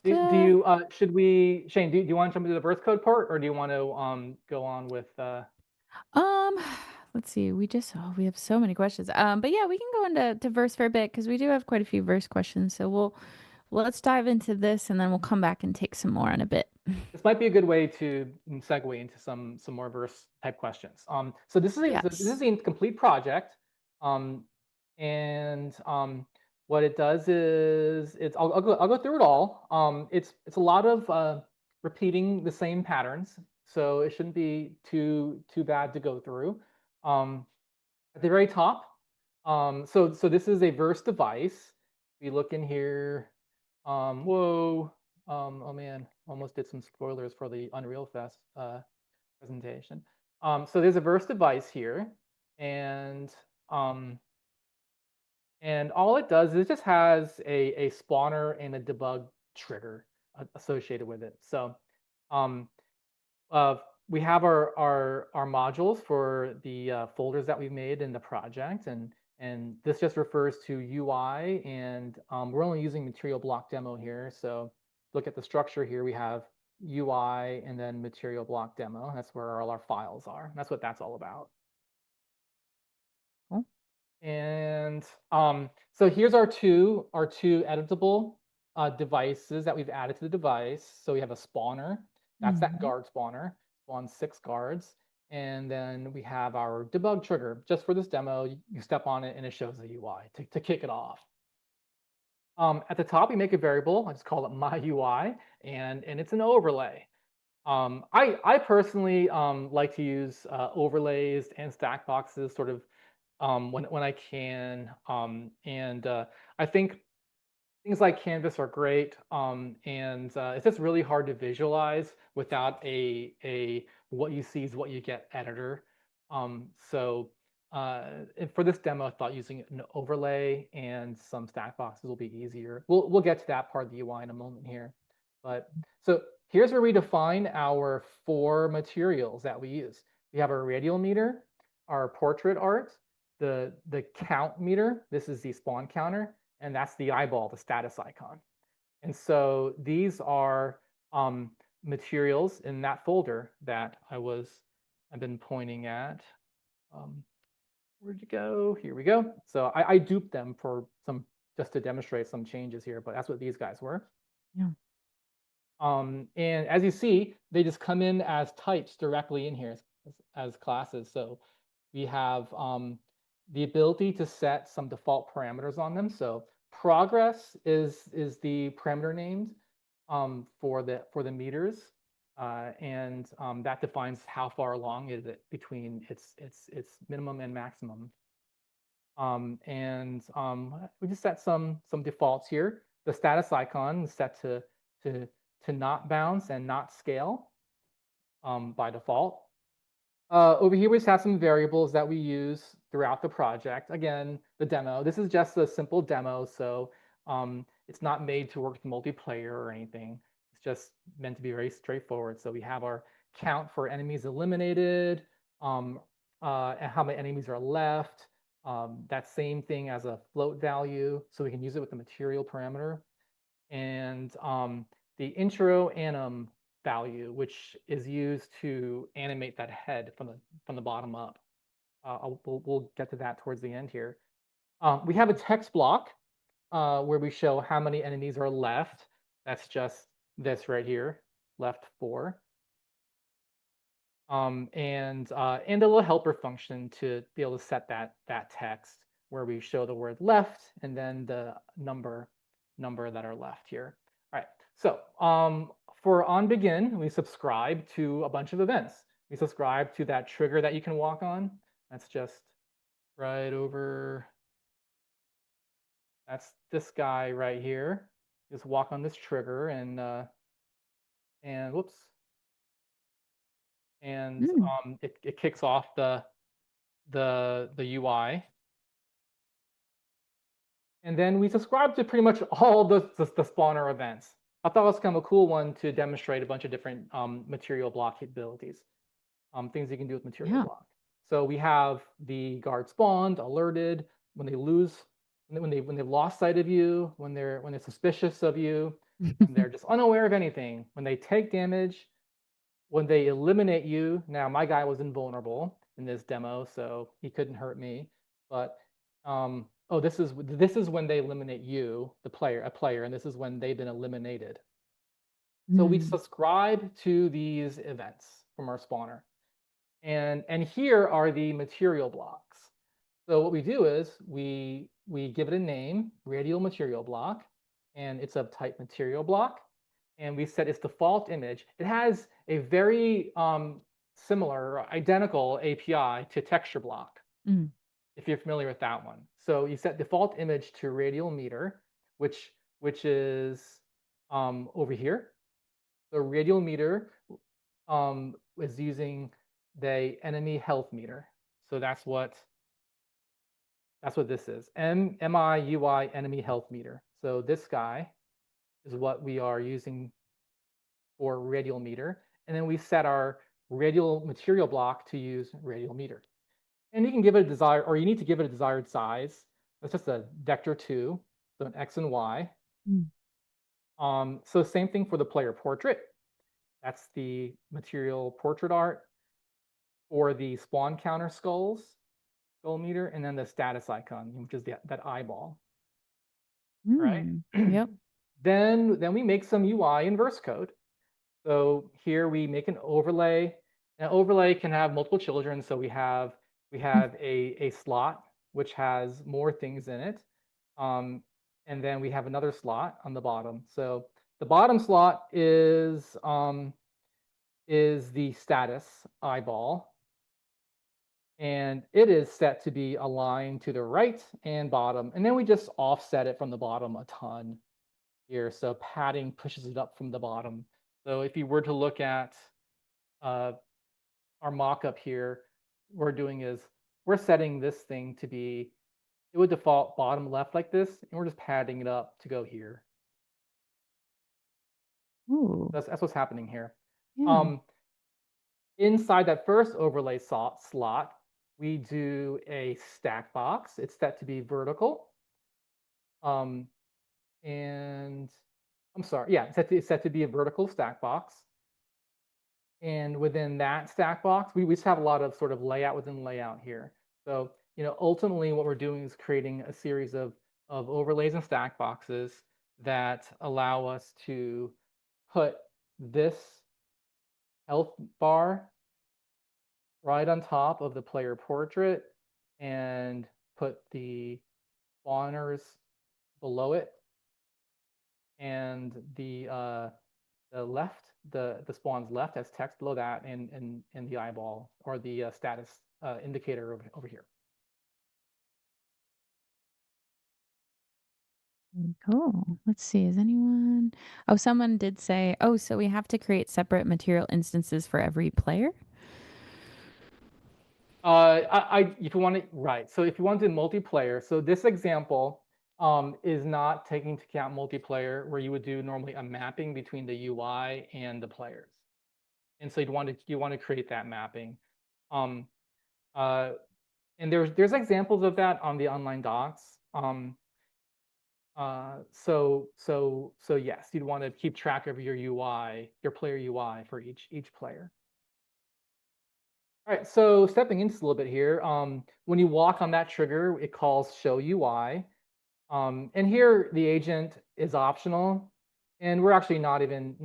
Do Da. you should we Shane? Do you want to jump into the birth code part, or do you want to go on with Um, let's see. We have so many questions. But yeah, we can go into verse for a bit because we do have quite a few verse questions. So let's dive into this and then we'll come back and take some more in a bit. this might be a good way to segue into some more verse type questions. So this is Yes. a complete project, um, and what it does is I'll go through it all. It's a lot of repeating the same patterns, so it shouldn't be too bad to go through. Um, at the very top, so this is a verse device. We look in here. Whoa. Oh man, almost did some spoilers for the Unreal Fest presentation. So there's a verse device here, and um, and all it does is it just has a spawner and a debug trigger associated with it. So um, uh, we have our modules for the folders that we've made in the project, and this just refers to UI, and we're only using material block demo here. So look at the structure here. We have UI, and then material block demo. That's where all our files are. That's what that's all about. Cool. And so here's our two editable devices that we've added to the device. So we have a spawner. That's that Mhm. guard spawner. Spawn 6 guards. And then we have our debug trigger. Just for this demo, you step on it and it shows the UI to kick it off. At the top, we make a variable. I just call it my UI, and it's an overlay. I personally like to use overlays and stack boxes sort of when I can. And I think things like Canvas are great, and it's just really hard to visualize without a what you see is what you get editor. And for this demo, I thought using an overlay and some stack boxes will be easier. We'll get to that part of the UI in a moment here. But so here's where we define our 4 materials that we use. We have our radial meter, our portrait art, the count meter. This is the spawn counter, and that's the eyeball, the status icon. And so these are materials in that folder that I've been pointing at. Um, where'd you go? Here we go. So I duped them for some just to demonstrate some changes here, but that's what these guys were. Yeah. And as you see, they just come in as types directly in here as classes. So we have the ability to set some default parameters on them. So progress is the parameter named for the meters, and that defines how far along is it between its minimum and maximum. And we just set some defaults here. The status icon is set to to not bounce and not scale by default. Over here, we just have some variables that we use throughout the project. Again, the demo. This is just a simple demo, so it's not made to work with multiplayer or anything. It's just meant to be very straightforward. So we have our count for enemies eliminated, um, and how many enemies are left. That same thing as a float value, so we can use it with the material parameter. And the intro anim value, which is used to animate that head from the bottom up. We'll get to that towards the end here. We have a text block where we show how many enemies are left. That's just this right here, left 4. And a little helper function to be able to set that text where we show the word left and then the number that are left here. All right. So for on begin, we subscribe to a bunch of events. We subscribe to that trigger that you can walk on. That's just right over. That's this guy right here. Just walk on this trigger and whoops, and Mm. it kicks off the UI. And then we subscribe to pretty much all the spawner events. I thought it was kind of a cool one to demonstrate a bunch of different material block capabilities, things you can do with material Yeah. block. So we have the guard spawned, alerted, when they lose, when they've lost sight of you, when they're suspicious of you, when they're just unaware of anything, when they take damage, when they eliminate you. Now my guy was invulnerable in this demo, so he couldn't hurt me. But oh, this is when they eliminate you, a player, and this is when they've been eliminated. So we Mm. subscribe to these events from our spawner. And here are the material blocks. So what we do is we give it a name, radial material block, and it's of type material block, and we set its default image. It has a very similar, identical API to texture block, Mm. if you're familiar with that one. So you set default image to radial meter, which is over here. The radial meter is using the enemy health meter. So that's what this is. MIUI enemy health meter. So this guy is what we are using for radial meter. And then we set our radial material block to use radial meter. And you can give it a desired, or you need to give it a desired size. That's just a vector 2, so an X and Y. Mm. So same thing for the player portrait. That's the material portrait art, or the spawn counter skull meter, and then the status icon, which is that eyeball, right? Mm. Yep. Then we make some UI in verse code. So here we make an overlay. An overlay can have multiple children. So we have a slot which has more things in it. Um, and then we have another slot on the bottom. So the bottom slot is the status eyeball, and it is set to be aligned to the right and bottom. And then we just offset it from the bottom a ton here. So padding pushes it up from the bottom. So if you were to look at uh, our mock-up here, we're doing is we're setting this thing to be, it would default bottom left like this, and we're just padding it up to go here. Ooh. That's what's happening here. Yeah. Um, Inside that first overlay slot, we do a stack box. It's set to be vertical. Um, and I'm sorry, yeah, it's set to be a vertical stack box. And within that stack box, we just have a lot of sort of layout within layout here. So, ultimately what we're doing is creating a series of overlays and stack boxes that allow us to put this health bar right on top of the player portrait and put the spawners below it, and the spawns left has text below that, and the eyeball or the status indicator over here. Cool. Let's see. Is anyone? Oh, someone did say, oh, so we have to create separate material instances for every player? If you want to, right. So if you want to do multiplayer, so this example is not taking into account multiplayer, where you would do normally a mapping between the UI and the players. And so you want to create that mapping. Um, uh, and there's examples of that on the online docs. So yes, you'd want to keep track of your UI, your player UI for each player. All right, so stepping into this a little bit here, when you walk on that trigger, it calls show UI. And here the agent is optional, and we're actually not even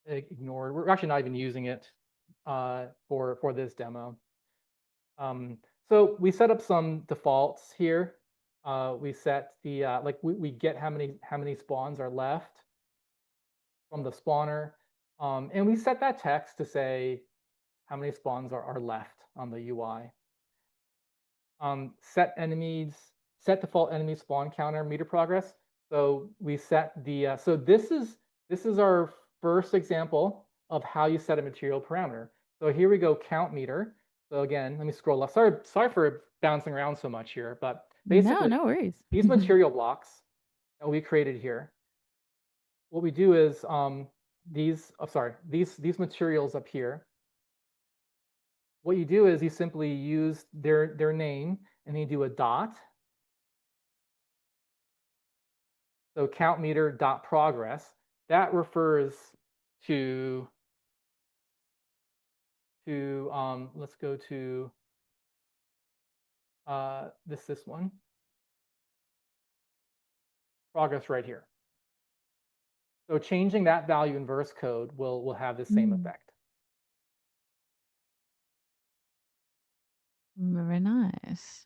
ignored. We're actually not even using it for this demo. Um, so we set up some defaults here. We set the like we get how many spawns are left from the spawner, and we set that text to say how many spawns are left on the UI. Set default enemy spawn counter meter progress. So we set the so this is our first example of how you set a material parameter. So here we go, count meter. So again, let me scroll left. Sorry for bouncing around so much here, but No, basically no worries. these material blocks that we created here, what we do is these materials up here, what you do is you simply use their name, and you do a dot. So count meter dot progress, that refers to let's go to this one, progress right here. So changing that value in verse code will have the same Mm, effect. very nice.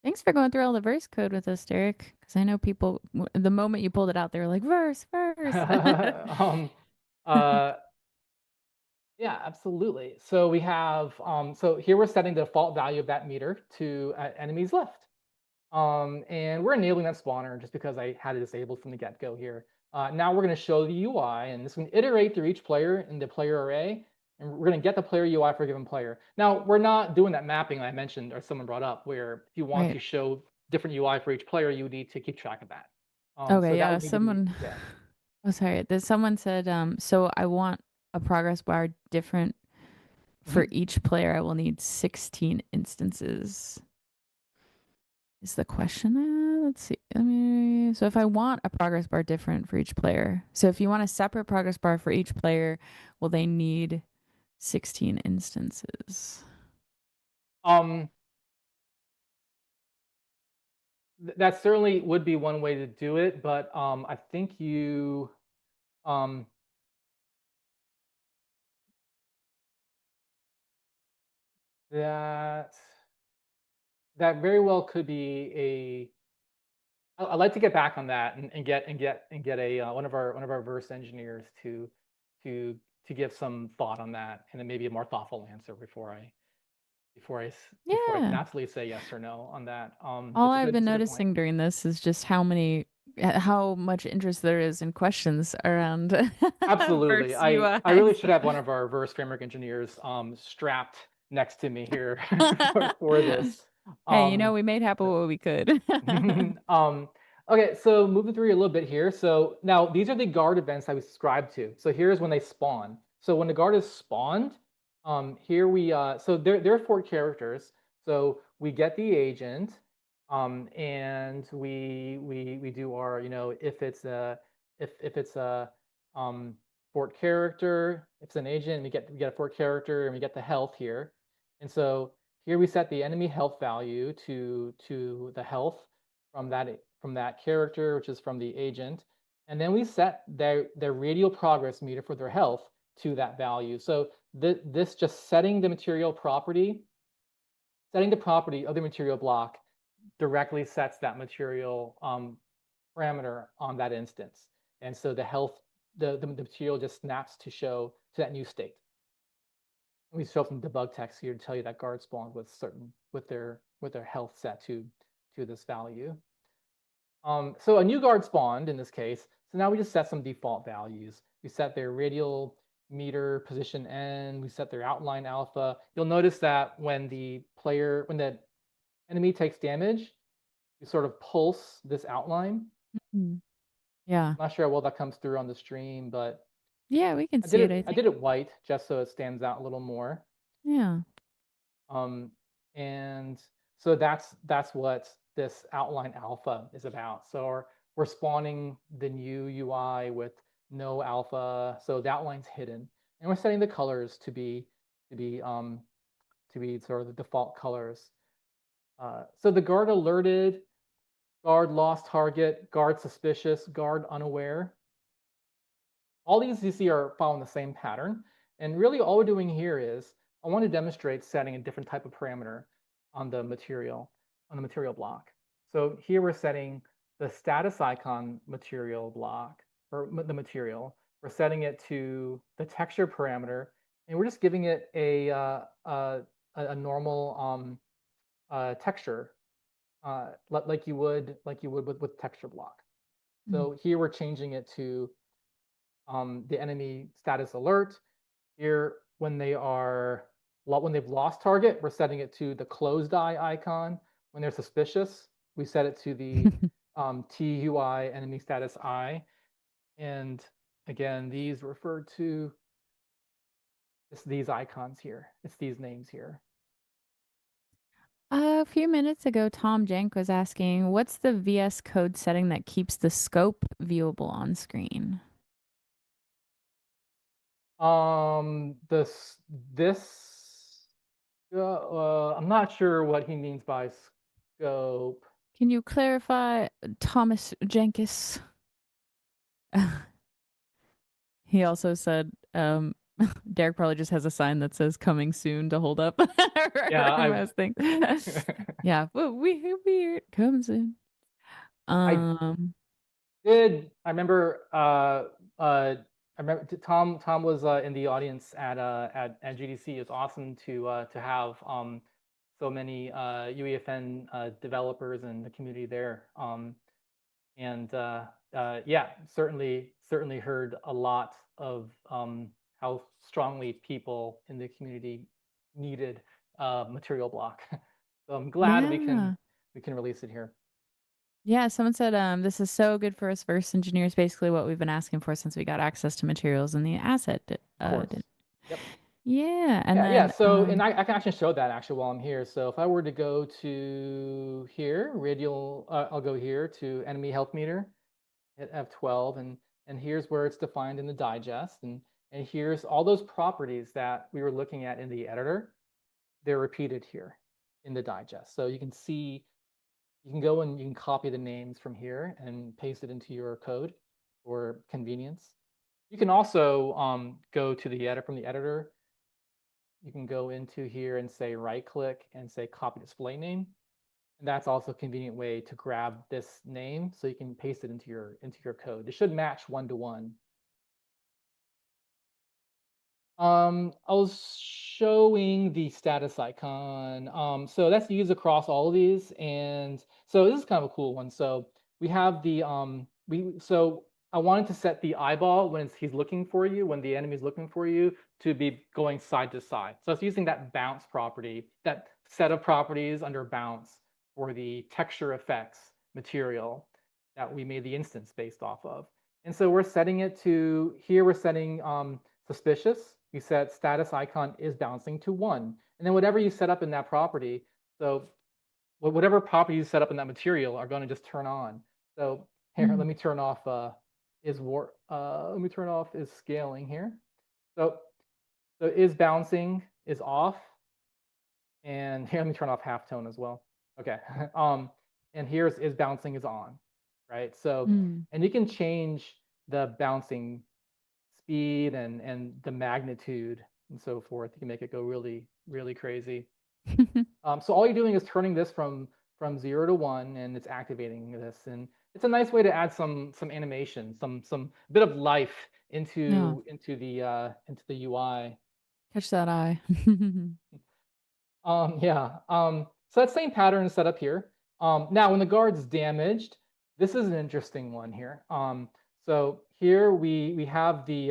Thanks for going through all the verse code with us, Derek. Because I know people, the moment you pulled it out, they were like, verse, verse. um, uh, yeah, absolutely. So we have so here we're setting the default value of that meter to enemies left. And we're enabling that spawner just because I had it disabled from the get-go here. Now we're going to show the UI, and this is going to iterate through each player in the player array, and we're going to get the player UI for a given player. Now, we're not doing that mapping I mentioned or someone brought up, where if you want Right. to show different UI for each player, you need to keep track of that. So Okay. that Yeah. would need to be, Someone, yeah. oh, sorry. Someone said, so I want a progress bar different for Mhm. each player. I will need 16 instances. is the question. Let's see. So if I want a progress bar different for each player, so if you want a separate progress bar for each player, will they need 16 instances? Um, that certainly would be one way to do it, but I think um, that that very well could be a. I'd like to get back on that and get a one of our verse engineers to give some thought on that and then maybe a more thoughtful answer before I can Yeah. absolutely say yes or no on that. All I've been It's a good point. noticing during this is just how much interest there is in questions around Absolutely. verse I really UIs. should have one of our verse framework engineers strapped next to me here for this. Hey, Um, we made happen what we could. um, okay, so moving through a little bit here. So now these are the guard events I was subscribed to. So here's when they spawn. So when the guard is spawned, here we so there are four characters. So we get the agent, and we do our if it's a um fort character, if it's an agent, we get a fort character and we get the health here. And so here we set the enemy health value to the health from that character, which is from the agent, and then we set their radial progress meter for their health to that value. So this just setting the property of the material block directly sets that material parameter on that instance, and so the health the material just snaps to show to that new state. We show some debug text here to tell you that guard spawned with their health set to this value. So a new guard spawned in this case. So now we just set some default values. We set their radial meter position n. We set their outline alpha. You'll notice that when the enemy takes damage, we sort of pulse this outline. Mm. Yeah. I'm not sure how well that comes through on the stream, but Yeah, we can I did see it, I it. I think. did it white just so it stands out a little more. Yeah. Um, and so that's what this outline alpha is about. So we're spawning the new UI with no alpha, so the outline's hidden, and we're setting the colors to be um, to be sort of the default colors. So the guard alerted, guard lost target, guard suspicious, guard unaware. All these you see are following the same pattern. And really all we're doing here is I want to demonstrate setting a different type of parameter on the material, block. So here we're setting the status icon material block, or the material. We're setting it to the texture parameter, and we're just giving it a normal texture, like you would with texture block. Mm. So here we're changing it to the enemy status alert. Here, when they've lost target, we're setting it to the closed eye icon. When they're suspicious, we set it to the TUI enemy status I. And again, these refer to these icons here. It's these names here. A few minutes ago, Tom Jank was asking, what's the VS Code setting that keeps the scope viewable on screen? This I'm not sure what he means by scope. Can you clarify, Thomas Jenkins? He also said, Derek probably just has a sign that says coming soon to hold up Yeah, for most things. Yeah, but we'll be here. Coming soon. I Um, did. I remember Tom was in the audience at GDC. It's awesome to have so many UEFN developers and the community there. And yeah, certainly heard a lot of how strongly people in the community needed material block. So I'm glad yeah. we can release it here. Yeah, someone said, this is so good for us verse engineers, basically what we've been asking for since we got access to materials in the asset. Of course. Yep. Yeah, and Yeah, yeah. then, So, and I can actually show that actually while I'm here. So if I were to go to here, radial, I'll go here to enemy health meter, hit F12, and here's where it's defined in the digest, and here's all those properties that we were looking at in the editor. They're repeated here in the digest. So you can see, you can go and you can copy the names from here and paste it into your code for convenience. You can also go to the edit from the editor. You can go into here and say right click and say copy display name. And that's also a convenient way to grab this name so you can paste it into your code. It should match one to one. I was showing the status icon. So that's used across all of these, and so this is kind of a cool one. So we have the so I wanted to set the eyeball when he's looking for you, when the enemy is looking for you, to be going side to side. So it's using that bounce property, that set of properties under bounce for the texture effects material that we made the instance based off of. And so we're setting it to here. We're setting suspicious. We set status icon is bouncing to 1. And then whatever you set up in that property, so whatever property you set up in that material are going to just turn on. So here, let mm, me turn off let me turn off is scaling here. So is bouncing is off, and here let me turn off halftone as well. Okay. And here's is bouncing is on, right? So mm. and you can change the bouncing speed and the magnitude and so forth. You can make it go really, really crazy. So all you're doing is turning this from 0 to 1, and it's activating this, and it's a nice way to add some animation, some bit of life Yeah, into the UI. catch that eye. Yeah. So that same pattern is set up here. Now, when the guard's damaged, this is an interesting one here. So here we have the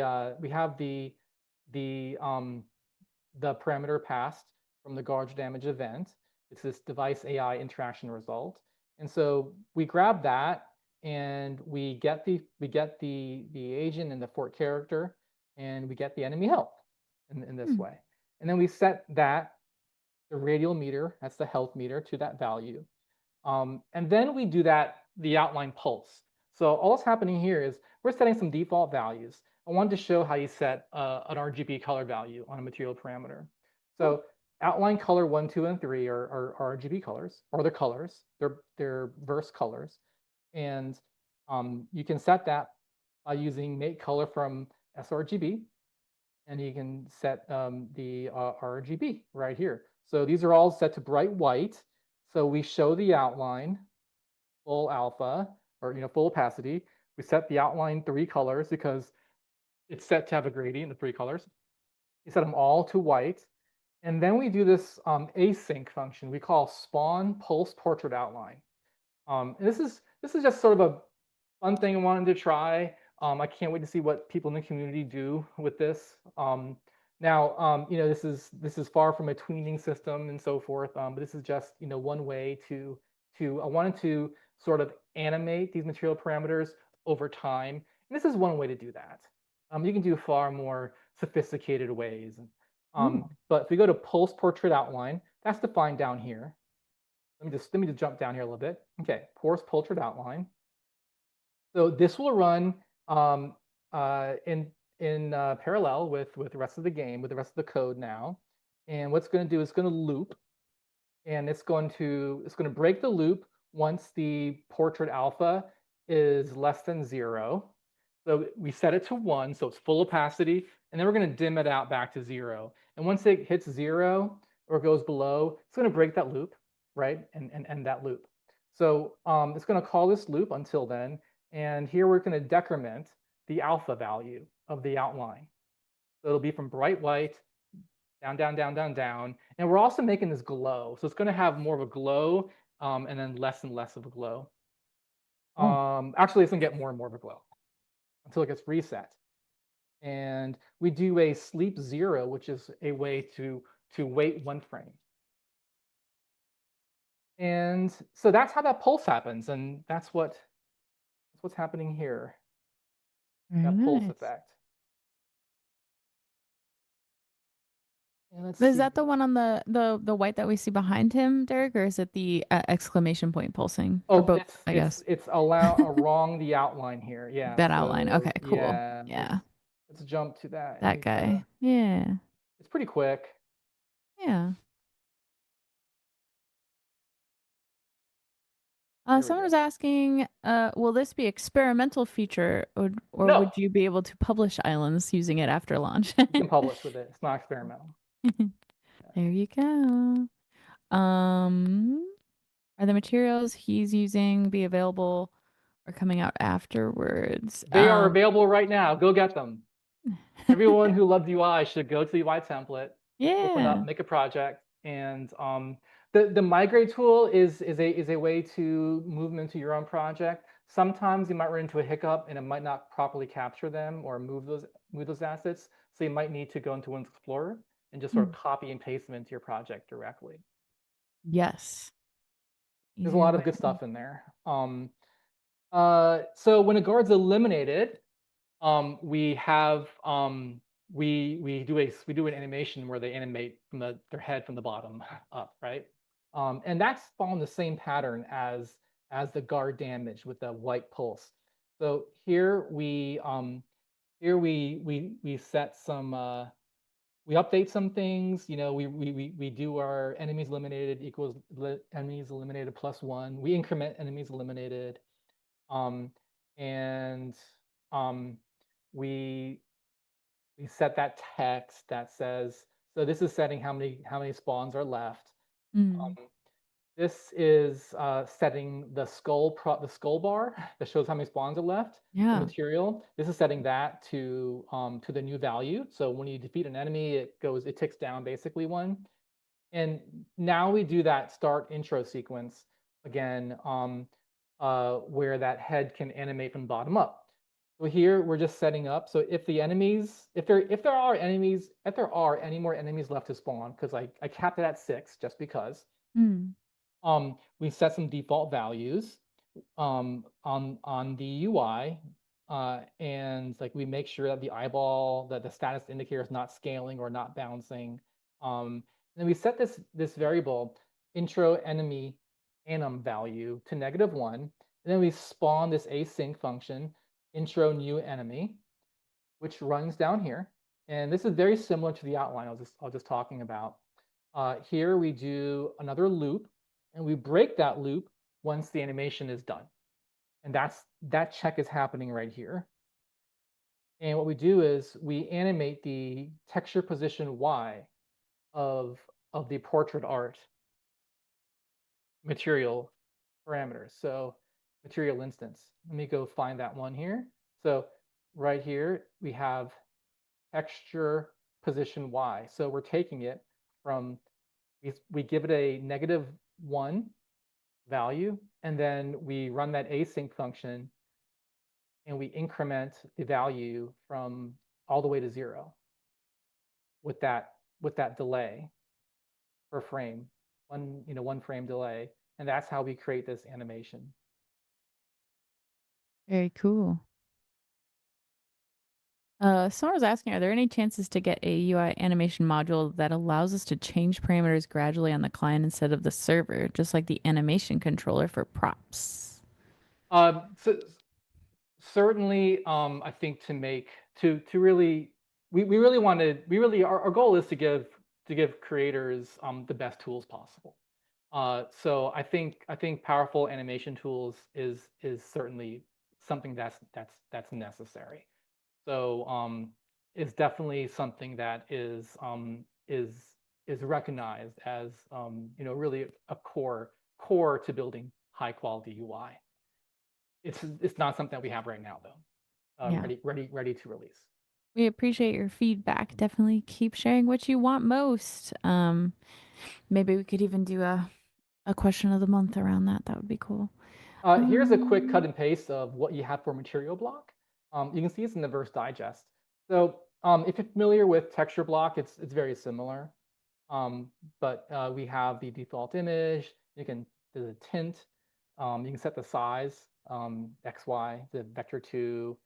the parameter passed from the guard's damage event. It's this device AI interaction result, and so we grab that and we get the agent and the fort character, and we get the enemy health in this Mm, way, and then we set that the radial meter, that's the health meter, to that value. And then we do the outline pulse. So all that's happening here is we're setting some default values. I wanted to show how you set an RGB color value on a material parameter. cool. So outline color 1, 2, and 3 are RGB colors, or the colors. They're verse colors. And you can set that by using make color from sRGB, and you can set the RGB right here. So these are all set to bright white. So we show the outline full alpha, or full opacity. We set the outline 3 colors because it's set to have a gradient, the 3 colors. We set them all to white. And then we do this async function we call spawn pulse portrait outline. And this is just sort of a fun thing I wanted to try. I can't wait to see what people in the community do with this. Now, this is far from a tweening system and so forth, but this is just one way to I wanted to sort of animate these material parameters over time, and this is one way to do that. You can do far more sophisticated ways. Ooh. But if we go to pulse portrait outline, that's defined down here. Let me just jump down here a little bit. Okay, pulse portrait outline. So this will run in parallel with the rest of the game, with the rest of the code now. And what's going to do is going to loop, and it's going to break the loop once the portrait alpha is less than 0. So we set it to 1, so it's full opacity, and then we're going to dim it out back to 0. And once it hits 0 or goes below, it's going to break that loop, right, and end that loop. So it's going to call this loop until then, and here we're going to decrement the alpha value of the outline. So it'll be from bright white down, down, down, down, down. And we're also making this glow. So it's going to have more of a glow, and then less and less of a glow. Oh, Actually, it's going to get more and more of a glow until it gets reset. And we do a sleep 0, which is a way to wait 1 frame. And so that's how that pulse happens, and that's what's happening here. very That pulse nice. effect. let's Is see that the here. one on the white that we see behind him, Derek, or is it the exclamation point pulsing? Or Oh, both, it's I it's guess. it's along the outline here. Yeah. That outline. So Okay, cool. yeah, Yeah, let's jump to that. that guy. Yeah. It's pretty quick. Yeah. There we Someone go. was asking, will this be experimental feature or No, would you be able to publish islands using it after launch? you can publish with it. It's not experimental. There you go. Are the materials he's using be available or coming out afterwards? They are available right now. Go get them. Everyone who loves UI should go to the UI template, open up, Yeah. make a project, and the migrate tool is a way to move them into your own project. Sometimes you might run into a hiccup and it might not properly capture them or move those assets. So you might need to go into Windows Explorer and just sort of Mm. copy and paste them into your project directly. Yes. There's a Easier lot way. of good stuff in there. So when a guard's eliminated, we have we do an animation where they animate from their head from the bottom up, right? And that's following the same pattern as the guard damage with the white pulse. So here we set some we update some things. We do our enemies eliminated equals enemies eliminated +1. We increment enemies eliminated, um, and um, we we set that text that says, so this is setting how many spawns are left. Mm. Um, this is setting the skull bar that shows how many spawns are left. The Yeah. material. This is setting that to the new value. So when you defeat an enemy, it ticks down basically one. And now we do that start intro sequence again, where that head can animate from bottom up. So here we're just setting up. So if the enemies, if there are any more enemies left to spawn, because I capped it at 6 just because, Mm. we set some default values on the UI, and like we make sure that that the status indicator is not scaling or not bouncing. And then we set this variable intro enemy anim value to -1, and then we spawn this async function intro new enemy, which runs down here. And this is very similar to the outline I was just talking about. Here we do another loop, and we break that loop once the animation is done. And that check is happening right here. And what we do is we animate the texture position Y of the portrait art material parameters. So material instance. Let me go find that one here. So right here we have texture position Y. So we're taking it from we give it a -1 value, and then we run that async function and we increment the value from all the way to 0 with that delay per frame, one frame delay, and that's how we create this animation. Very cool. Someone was asking, are there any chances to get a UI animation module that allows us to change parameters gradually on the client instead of the server, just like the animation controller for props? So certainly, I think to really we really want to we really our goal is to give creators the best tools possible. So I think powerful animation tools is certainly something that's necessary. So it's definitely something that is recognized as really a core to building high quality UI. It's not something that we have right now though. Yeah. Ready to release. We appreciate your feedback. Definitely keep sharing what you want most. Maybe we could even do a question of the month around that. That would be cool. Here's a quick cut Um, and paste of what you have for material block. You can see it's in the verse digest. So if you're familiar with texture block, it's very similar. But we have the default image. There's a tint. You can set the size, X, Y, the vector 2.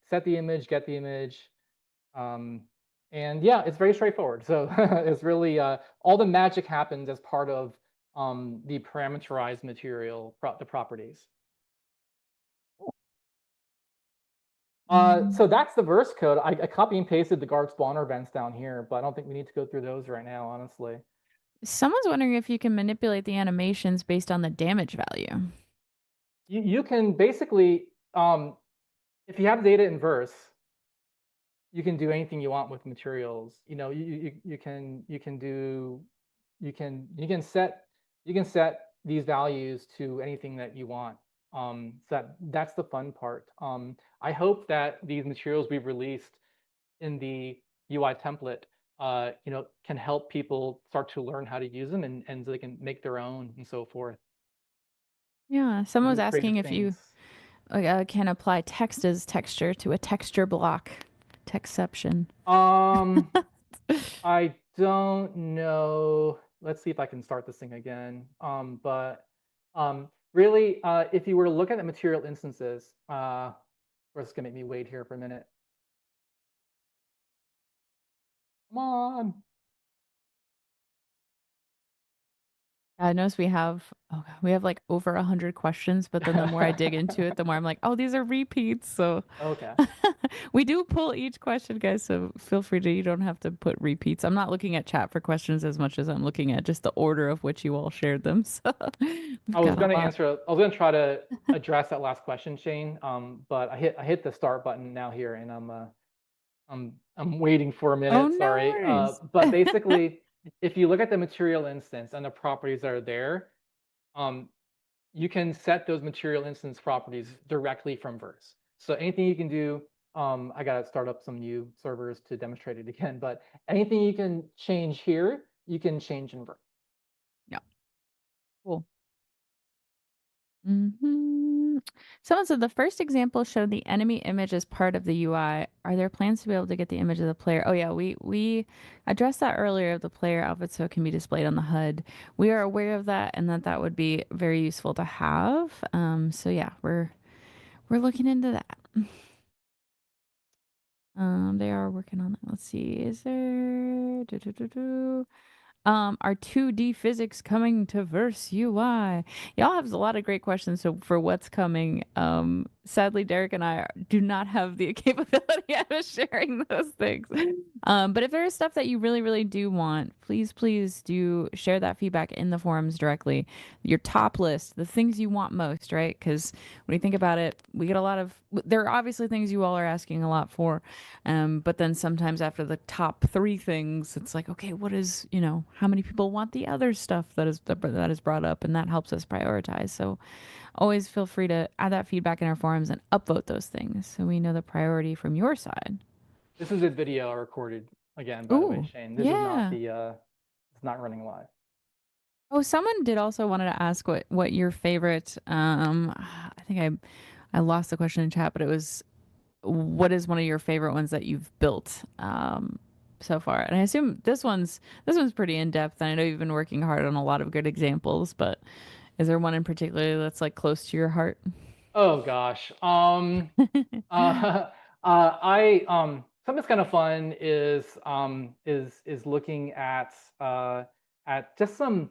Set the image, get the image, um, And yeah, it's very straightforward. So it's really all the magic happens as part of the parameterized material, the properties. Mm. So that's the verse code. I copy and pasted the guard spawner events down here, but I don't think we need to go through those right now, honestly. Someone's wondering if you can manipulate the animations based on the damage value. You can basically, if you have data in verse, you can do anything you want with materials. You know, you can do you can set these values to anything that you want. So that's the fun part. I hope that these materials we've released in the UI template, can help people start to learn how to use them, and they can make their own and so forth Yeah, someone and was do asking creative if you things. can apply text as texture to a texture block. Textception. Um, I don't know. Let's see if I can start this thing again. But really, if you were to look at the material instances, or it's gonna make me wait here for a minute. Come on. I notice we have like over 100 questions, but then the more I dig into it, the more I'm like, oh, these are repeats. So Okay. we do pull each question, guys. So feel free to, you don't have to put repeats. I'm not looking at chat for questions as much as I'm looking at just the order of which you all shared them. So we've got a lot. I was gonna try to address that last question, Shane. But I hit the start button now here, and I'm waiting for a Oh, minute. no Sorry. worries. But basically, if you look at the material instance and the properties that are there, um, you can set those material instance properties directly from Verse. So anything you can do, I gotta start up some new servers to demonstrate it again. But anything you can change here, you can change in Verse. Yeah, cool. Hmm. Someone said the first example showed the enemy image as part of the UI. Are there plans to be able to get the image of the player? Oh yeah, we addressed that earlier. The player outfit so it can be displayed on the HUD. We are aware of that and that that would be very useful to have. So yeah, we're looking into that. They are working on that. Let's see. Is there? Are 2D physics coming to Verse UI? Y'all have a lot of great questions so for what's coming. Sadly, Derek and I do not have the capability of sharing those things. But if there is stuff that you really, really do want, please do share that feedback in the forums directly. Your top list, the things you want most, right? Because when you think about it, we get a lot of, there are obviously things you all are asking a lot for. But then sometimes after the top three things, it's like, okay, what is, how many people want the other stuff that is brought up, and that helps us prioritize. So always feel free to add that feedback in our forums and upvote those things so we know the priority from your side. This is a video I recorded again, by the way, Ooh, Shane. This is not yeah. the it's not running live. Oh, someone did also wanted to ask what your favorite I think I lost the question in chat, but it was what is one of your favorite ones that you've built so far? And I assume this one's pretty in depth. And I know you've been working hard on a lot of good examples, but is there one in particular that's like close to your heart? Oh gosh. I Something that's kind of fun is looking at just some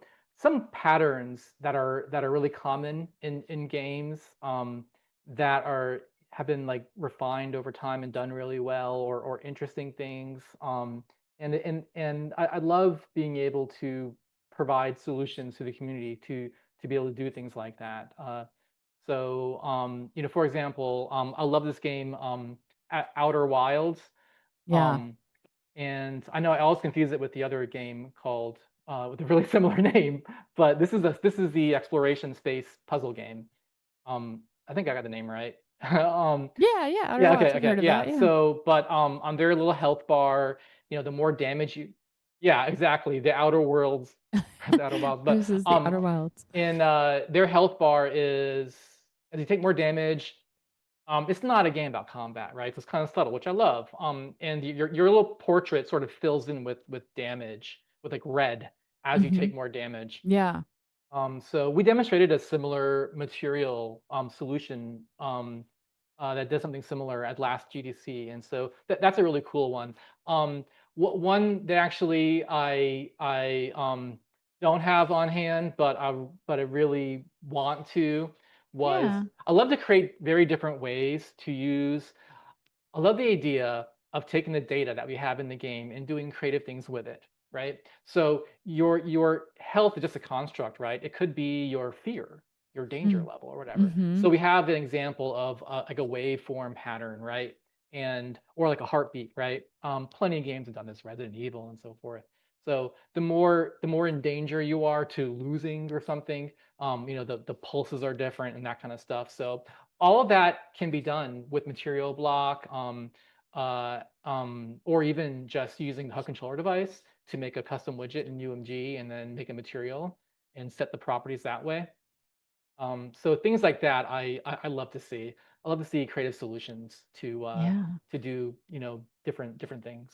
patterns that are really common in games, that are have been like refined over time and done really well, or interesting things. I love being able to provide solutions to the community to be able to do things like that. So, for example, I love this game, Outer Wilds, Yeah. um, and I know I always confuse it with the other game called with a really similar name, but this is the exploration space puzzle game. I think I got the name right. Yeah, yeah, Outer Yeah, Wilds. okay, I've okay, heard of yeah. that. Yeah. So, but on their little health bar, the more damage you, yeah, exactly, the Outer Worlds, the Outer Wilds, but Versus the Outer Wilds. in their health bar is, as you take more damage, it's not a game about combat, right? So it's kind of subtle, which I love. And your little portrait sort of fills in with damage, with like red, as you Hmm. take more damage. Yeah. So we demonstrated a similar material solution, that does something similar at last GDC, and so that's a really cool one. One that actually don't have on hand, but I really want to was Yeah. I love to create very different ways to use I love the idea of taking the data that we have in the game and doing creative things with it, right? So your health is just a construct, right? It could be your fear, your danger Mm. level, or whatever. So Mhm. we have an example of like a waveform pattern, right? And or like a heartbeat, right? Plenty of games have done this, Resident Evil and so forth. So the more in danger you are to losing or something, the pulses are different and that kind of stuff. So all of that can be done with material block, or even just using the hub controller device to make a custom widget in UMG and then make a material and set the properties that way. So things like that, I love to see. I love to see creative solutions Yeah. to do different things.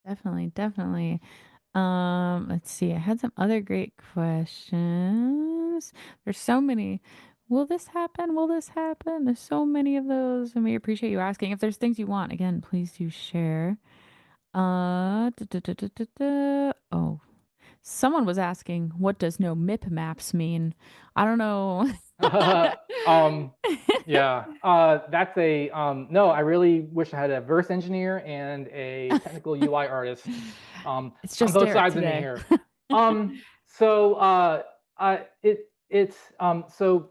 Definitely, definitely. Let's see. I had some other great questions. There's so many. Will this happen? Will this happen? There's so many of those, and we appreciate you asking. If there's things you want, again, please do share. Oh, someone was asking, what does no MIP maps mean? I don't know. um, yeah, that's a no. I really wish I had a verse engineer and a technical UI artist It's on just both Derek sides of me today. here. So so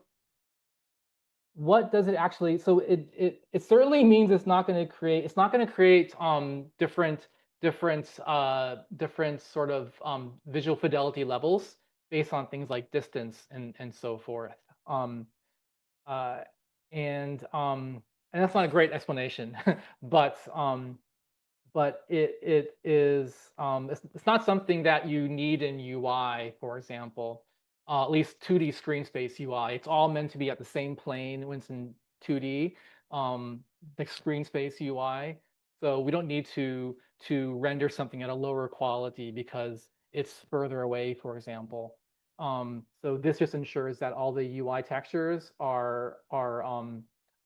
what does it actually? So it certainly means it's not going to create different sort of visual fidelity levels based on things like distance and so forth. Um, uh, and and that's not a great explanation, but it is it's not something that you need in UI, for example. At least 2D screen space UI. It's all meant to be at the same plane when it's in 2D, the screen space UI. So we don't need to render something at a lower quality because it's further away, for example. So this just ensures that all the UI textures are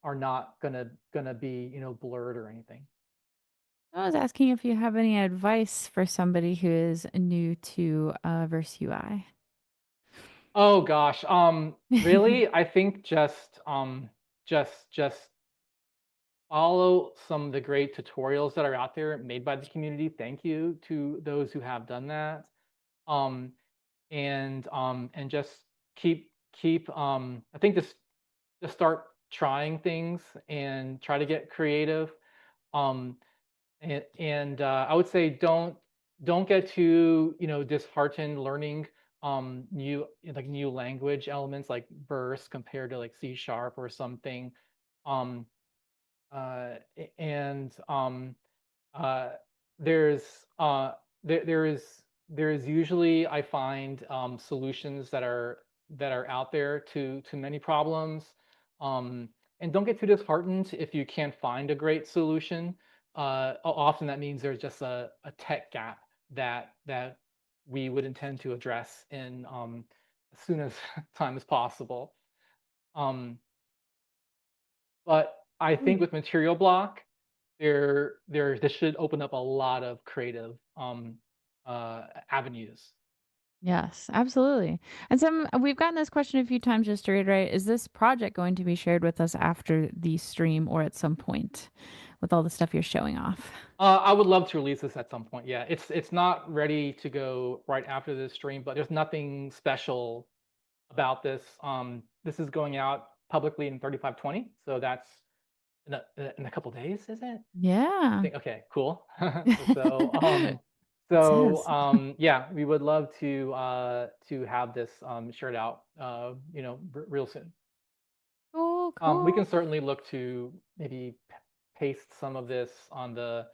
not gonna be blurred or anything. I was asking if you have any advice for somebody who is new to Verse UI. Oh gosh. Really, I think just follow some of the great tutorials that are out there made by the community. Thank you to those who have done that. Um, and just I think just start trying things and try to get creative. Um, and I would say don't get too disheartened learning new language elements like verse compared to like C sharp or something. Um, and uh, there's there is usually I find solutions that are out there to many problems. Um, and don't get too disheartened if you can't find a great solution. Often that means there's just a tech gap that we would intend to address in as soon as time as possible. Um, but I think Mm. with material block, this should open up a lot of creative avenues. Yes, absolutely. And we've gotten this question a few times just to reiterate, is this project going to be shared with us after the stream or at some point with all the stuff you're showing off? I would love to release this at some point. Yeah, it's not ready to go right after this stream, but there's nothing special about this. This is going out publicly in 3520, so that's in a couple days, is it? I Yeah. think okay, cool. So, It says. yeah, we would love to have this shared out, real soon. Cool, We can cool. certainly look to maybe paste some of this on the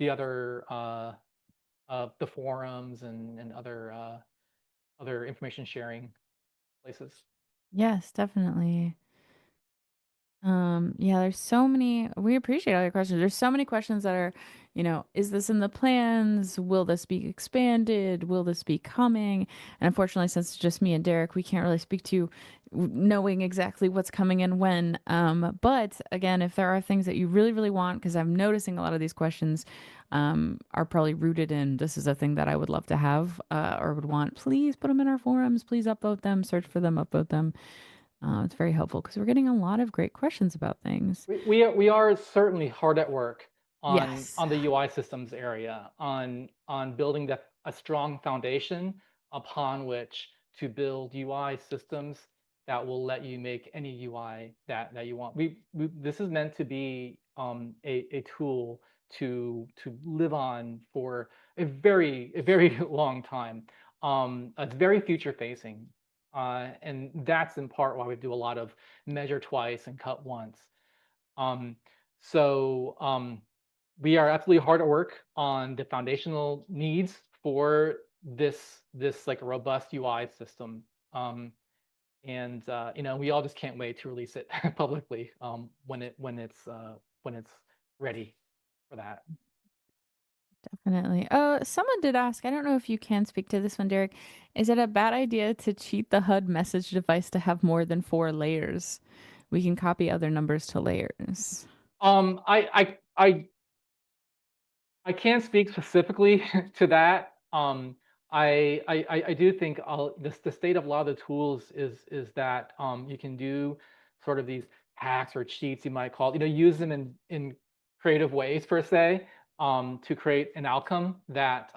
other the forums and other information sharing places. Yes, definitely. Yeah, there's so many. We appreciate all your questions. There's so many questions that are, is this in the plans? Will this be expanded? Will this be coming? And unfortunately, since it's just me and Derek, we can't really speak to knowing exactly what's coming and when. But again, if there are things that you really, really want, because I'm noticing a lot of these questions are probably rooted in this is a thing that I would love to have or would want, please put them in our forums. Please upvote them, search for them, upvote them. It's very helpful because we're getting a lot of great questions about things. We are certainly hard at work Yes. on the UI systems area, on building a strong foundation upon which to build UI systems that will let you make any UI that you want. This is meant to be a tool to live on for a very long time. It's very future facing, and that's in part why we do a lot of measure twice and cut once. Um, so we are absolutely hard at work on the foundational needs for this like robust UI system. And we all just can't wait to release it publicly when it's ready for that. Definitely. Someone did ask, I don't know if you can speak to this one, Derek. Is it a bad idea to cheat the HUD message device to have more than 4 layers? We can copy other numbers to layers. Um, I I I I can't speak specifically to that. I do think the state of a lot of the tools is that you can do sort of these hacks or cheats you might call it, use them in creative ways per se, to create an outcome that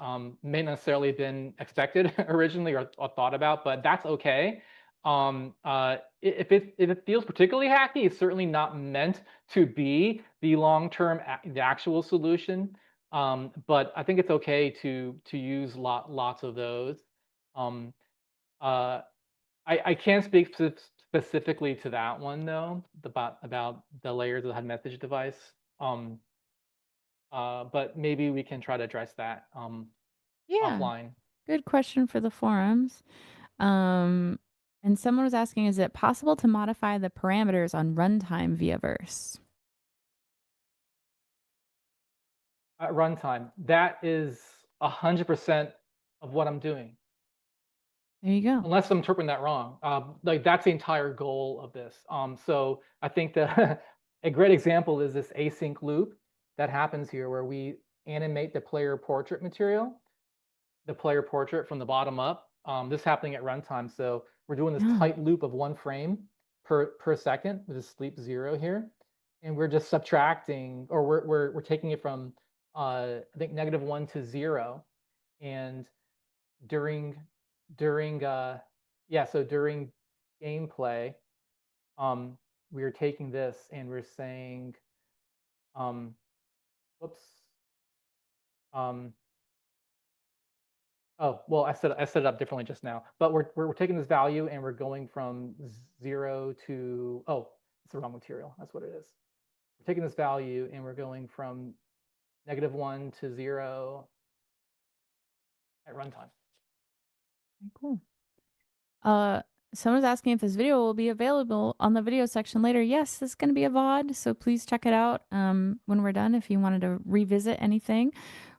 may not necessarily have been expected originally or thought about, but that's okay. If it feels particularly hacky, it's certainly not meant to be the the actual solution, but I think it's okay to use lots of those. Um, uh, I can't speak specifically to that one though, about the layers of the HUD message device. But maybe we can try to address that Yeah. offline. Good question for the forums. Um, and someone was asking, is it possible to modify the parameters on runtime via verse? At runtime, that is 100% of what I'm doing. There you go. Unless I'm interpreting that wrong. Like that's the entire goal of this. So I think that a great example is this async loop that happens here where we animate the player portrait material, the player portrait from the bottom up. This happening at runtime. So we're doing this Yeah. tight loop of 1 frame per second with a sleep 0 here. And we're just subtracting, or we're taking it from I think -1 to 0. And during during yeah, so during gameplay, um we're taking this and we're saying, um whoops, um oh well, I set it up differently just now, but we're taking this value and we're going from 0 to, oh, it's the wrong material, that's what it is. We're taking this value and we're going from -1 to 0 at runtime. Cool. Uh, Someone's asking if this video will be available on the video section later. Yes, this is going to be a VOD, so please check it out when we're done. If you wanted to revisit anything,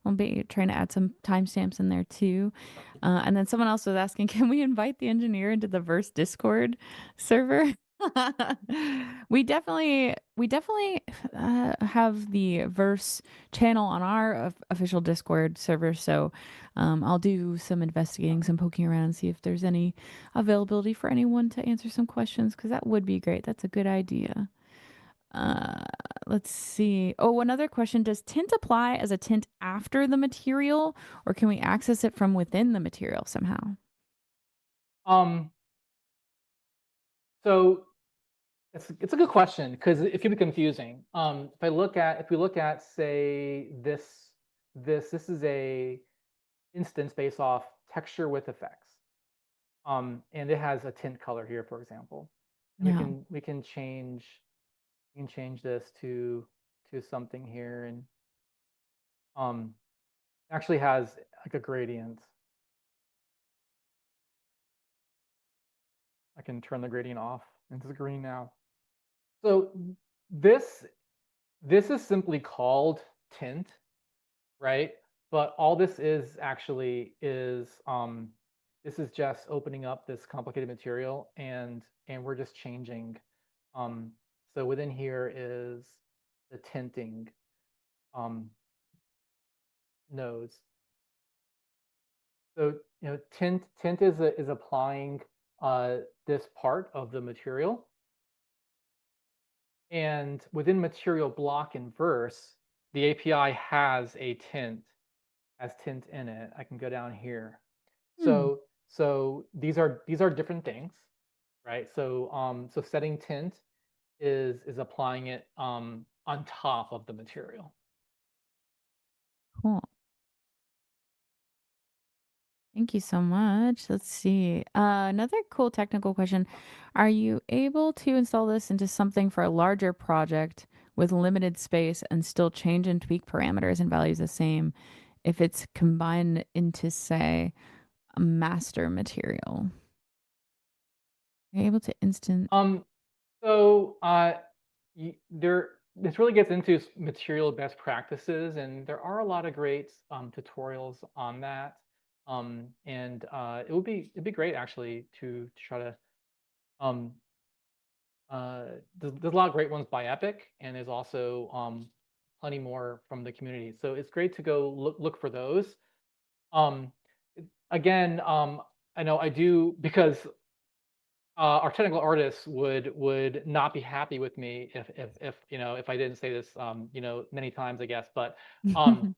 we'll be trying to add some timestamps in there too. And then someone else was asking, can we invite the engineer into the Verse Discord server? We definitely have the Verse channel on our official Discord server, so I'll do some investigating, some poking around, and see if there's any availability for anyone to answer some questions because that would be great. That's a good idea. Uh, let's see. Oh, another question. Does tint apply as a tint after the material, or can we access it from within the material somehow? um so it's a good question because it can be confusing. If we look at, say, this is a instance based off texture with effects, and it has a tint color here, for example, and Yeah. we can change this to something here, and um, actually has like a gradient. I can turn the gradient off, and it's green now. So this this is simply called tint, right? But all this is actually is this is just opening up this complicated material, and we're just changing. Um, so within here is the tinting um, nodes. So tint is applying this part of the material, and within material block and verse, the API has tint in it. I can go down here. Hmm. So these are different things, right? So setting tint is applying it on top of the material. Cool. Thank you so much. Let's see. Another cool technical question. Are you able to install this into something for a larger project with limited space and still change and tweak parameters and values the same if it's combined into, say, a master material? Are you able to instant? Um, so this really gets into material best practices, and there are a lot of great tutorials on that. And it'd be great actually to try to um, there's a lot of great ones by Epic, and there's also plenty more from the community. So it's great to go look for those. Um, again, I know I do because our technical artists would not be happy with me if if I didn't say this many times, I guess. But um,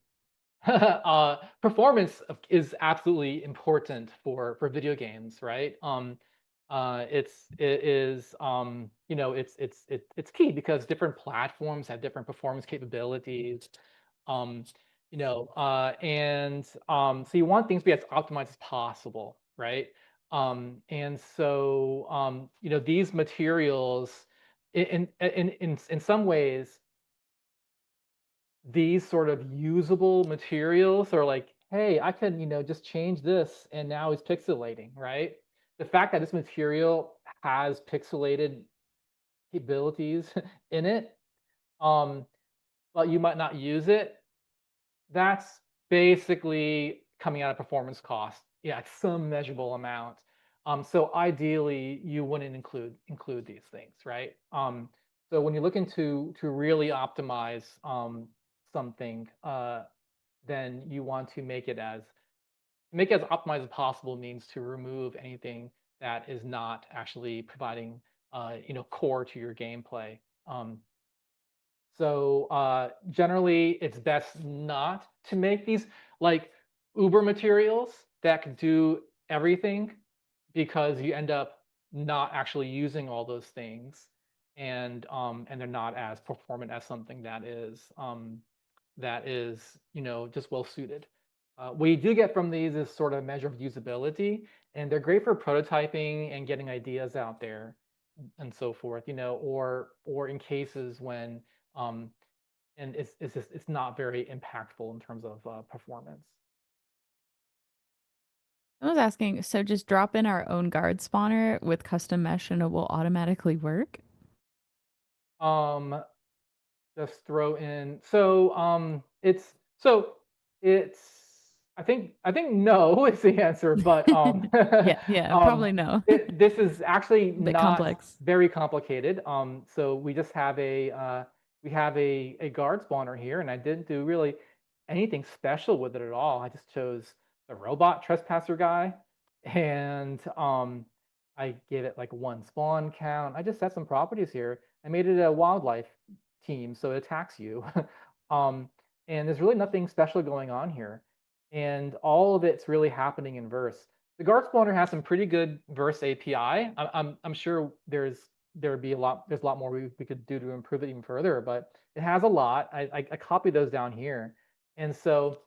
performance is absolutely important for video games, right? It is it's key because different platforms have different performance capabilities. Um, so you want things to be as optimized as possible, right? And so these materials, in some ways, these sort of usable materials are like, hey, I can, just change this and now it's pixelating, right? The fact that this material has pixelated capabilities in it, um, but you might not use it, that's basically coming out of performance cost. Yeah, it's some measurable amount. So ideally, you wouldn't include these things, right? So when you're looking to really optimize something, then you want to make it as optimized as possible means to remove anything that is not actually providing core to your gameplay. Generally, it's best not to make these like Uber materials that can do everything, because you end up not actually using all those things, and they're not as performant as something that is just well suited. What you do get from these is sort of a measure of usability, and they're great for prototyping and getting ideas out there and so forth, or in cases when um, and it's not very impactful in terms of performance. I was asking, so just drop in our own guard spawner with custom mesh and it will automatically work? Um, just throw in. So it's I think no is the answer, but Yeah, yeah, um, probably no. this is actually A bit not complex. very complicated. So we just have we have a guard spawner here, and I didn't do really anything special with it at all. I just chose the robot trespasser guy, and I gave it like one spawn count. I just set some properties here. I made it a wildlife team, so it attacks you. um, and there's really nothing special going on here. And all of it's really happening in verse. The guard spawner has some pretty good verse API. I'm sure there's a lot more we could do to improve it even further, but it has a lot. I copied those down here. And so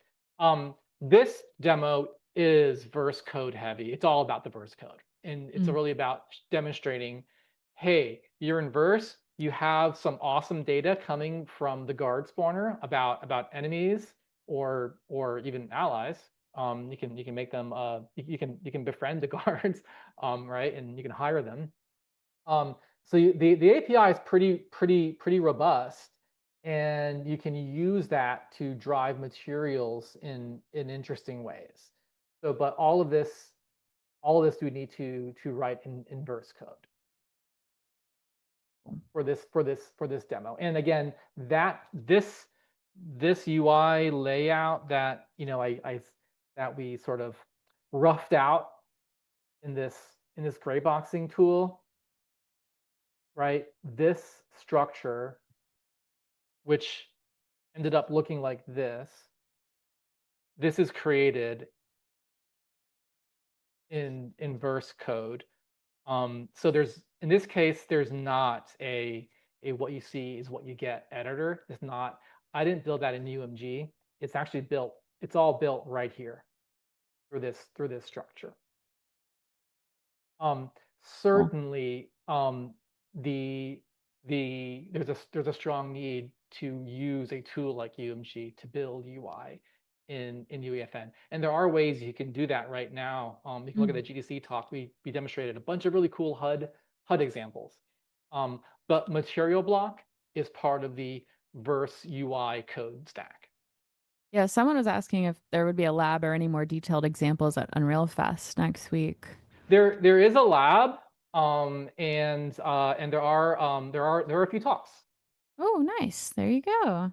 this demo is verse code heavy. It's all about the verse code. And it's Mm. really about demonstrating, hey, you're in verse, you have some awesome data coming from the guard spawner about enemies or even allies. You can make them you can befriend the guards, right? And you can hire them. Um, the API is pretty robust, and you can use that to drive materials in interesting ways. So, but all of this we need to write in verse code for this demo. And again, that this UI layout that I that we sort of roughed out in this gray boxing tool, right? This structure, which ended up looking like this is created in verse code. So there's in this case, there's not a what you see is what you get editor. It's not. I didn't build that in UMG. It's actually built. It's all built right here through this structure. Um, Cool. Certainly, the there's a strong need to use a tool like UMG to build UI in UEFN, and there are ways you can do that right now. You can look at Mm. the GDC talk. We demonstrated a bunch of really cool HUD examples, but Material Block is part of the Verse UI code stack. Yeah, someone was asking if there would be a lab or any more detailed examples at Unreal Fest next week. There is a lab, and there are a few talks. Oh, nice. There you go.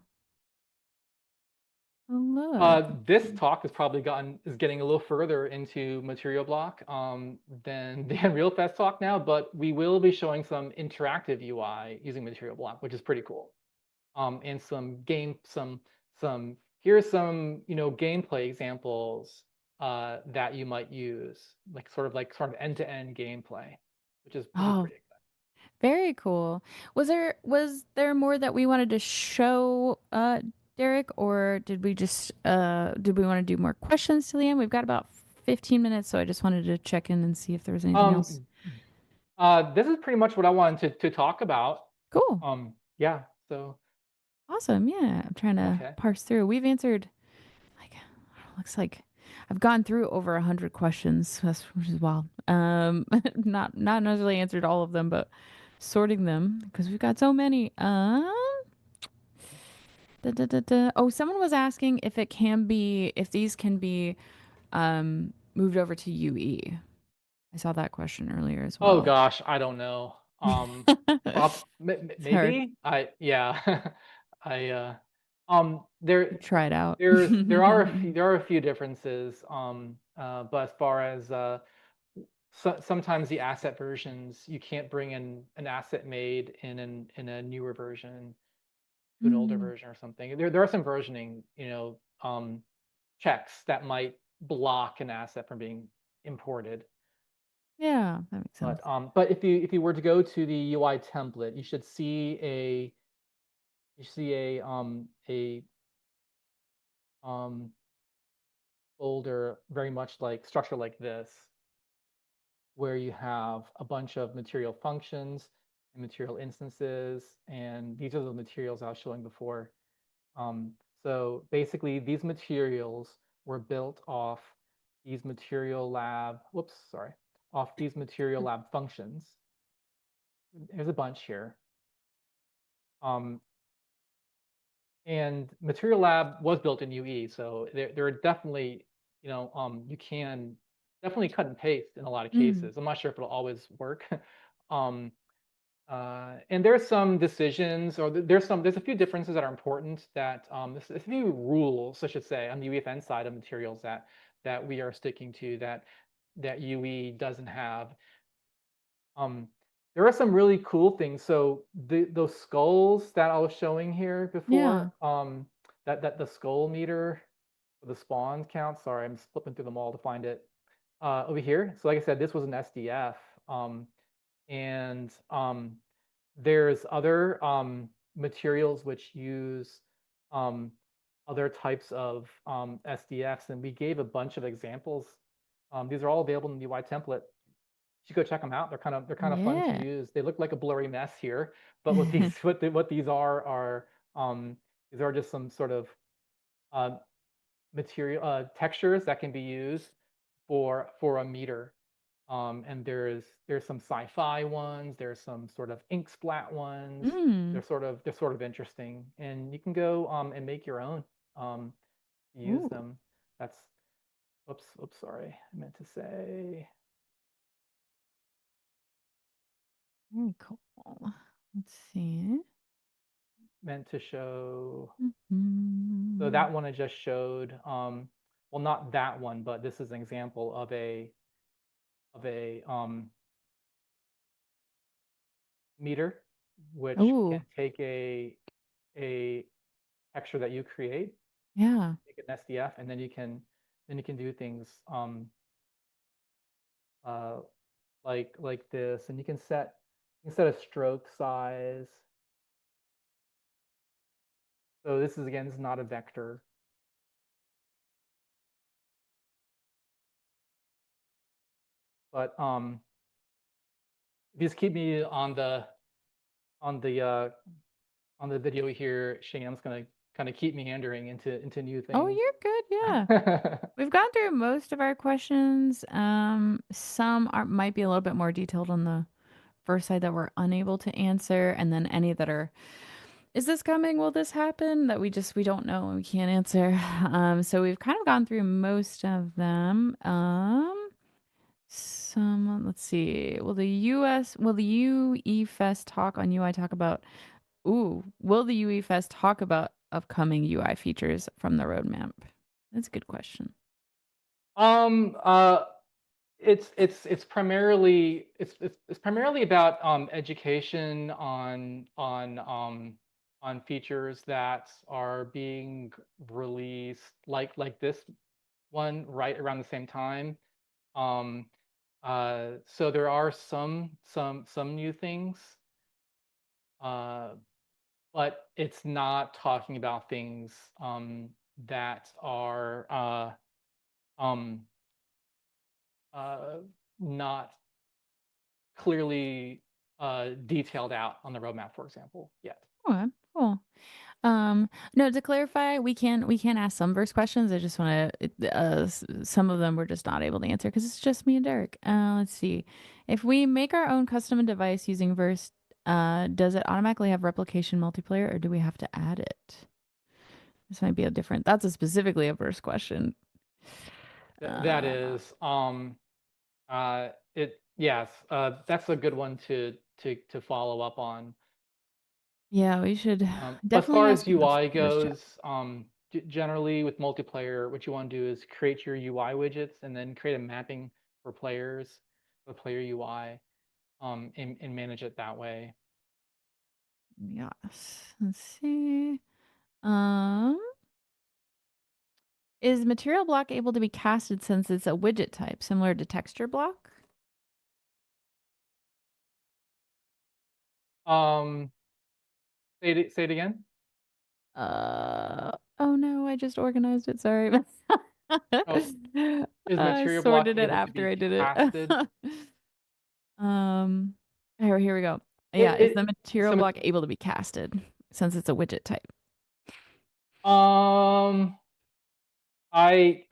Oh, look. This talk is getting a little further into Material Block than the Unreal Fest talk now, but we will be showing some interactive UI using Material Block, which is pretty cool. And some here's some gameplay examples that you might use, like sort of end-to-end gameplay, which is Oh, pretty exciting. very cool. Was there more that we wanted to show Derek, or did we want to do more questions till the end? We've got about 15 minutes, so I just wanted to check in and see if there was anything else. Um, this is pretty much what I wanted to talk about. Cool. Yeah. So Awesome. Yeah. I'm trying to okay. parse through. We've answered like looks like I've gone through over 100 questions, which is wild. Not necessarily answered all of them, but sorting them because we've got so many. Oh, someone was asking if these can be moved over to UE. I saw that question earlier as Oh well. gosh, I don't know. It's hard. Maybe yeah. I Try it out. there are a few differences. But as far as sometimes the asset versions, you can't bring in an asset made in a newer version to an older Mm, version or something. There are some versioning, checks that might block an asset from being imported. yeah, that makes sense. But if you were to go to the UI template, you see a um, folder very much like structure like this, where you have a bunch of material functions and material instances, and these are the materials I was showing before. Um, so basically, these materials were built off these material lab. Whoops, sorry, off these material lab functions. There's a bunch here. Um, And Material Lab was built in UE, so there are definitely, you can definitely cut and paste in a lot of Mm, cases. I'm not sure if it'll always work. um, and there's some decisions, or there's a few differences that are important. That there's a few rules, I should say, on the UEFN side of materials that we are sticking to that UE doesn't have. Um, there are some really cool things. So those skulls that I was showing here yeah. before, that the skull meter, the spawn count. Sorry, I'm flipping through them all to find it. Over here. So like I said, this was an SDF. And there's other materials which use um, other types of SDFs, and we gave a bunch of examples. These are all available in the UI template. You should go check them out. They're kind of fun to Yeah. use. They look like a blurry mess here, but what these are these are just some sort of uh, material textures that can be used for a meter. And there's some sci-fi ones, there's some sort of ink splat ones. Mm. They're sort of interesting, and you can go and make your own, use Ooh. them. That's oops, sorry. I meant to say Very cool. Let's see. meant to show. So Mhm. that one I just showed. Well, not that one, but this is an example of a meter, which can Ooh. take a texture that you create, Yeah. make an SDF, and then you can do things uh, like this, and you can set a stroke size. So this is not a vector, but if you just keep me on the uh, on the video here, Shane, I'm just gonna kind of keep meandering into new Oh, things. you're good. Yeah. We've gone through most of our questions. Some are might be a little bit more detailed on the first side that we're unable to answer, and then any that are, is this coming? Will this happen? That we don't know and we can't answer. So we've kind of gone through most of them. Some let's see. Will the UE Fest talk on UI talk about will the UE Fest talk about upcoming UI features from the roadmap? That's a good question. um, uh, it's primarily about education on features that are being released, like this one right around the same time. Um, so there are some new things, uh, but it's not talking about things that are um, uh, not clearly detailed out on the roadmap, for example, yet. Okay, cool. No, to clarify, we can ask some verse questions. I just want to some of them we're just not able to answer because it's just me and Derek. Let's see. If we make our own custom device using verse, does it automatically have replication multiplayer or do we have to add it? This might be a different. That's a specifically a verse question. That Uh, is it yes, that's a good one to follow up on. yeah, we should But as definitely far ask as a verse UI verse chat. goes, generally with multiplayer, what you want to do is create your UI widgets and then create a mapping for players, the player UI, and manage it that way. Yes. Let's see. Um, is material block able to be casted since it's a widget type, similar to texture block? Um, say it again. Oh no, I just organized it. Sorry. Oh, is I material block sorted it able to after be I did casted? it. um, here we go. It Yeah, is the it material so block able to be casted since it's a widget type? um I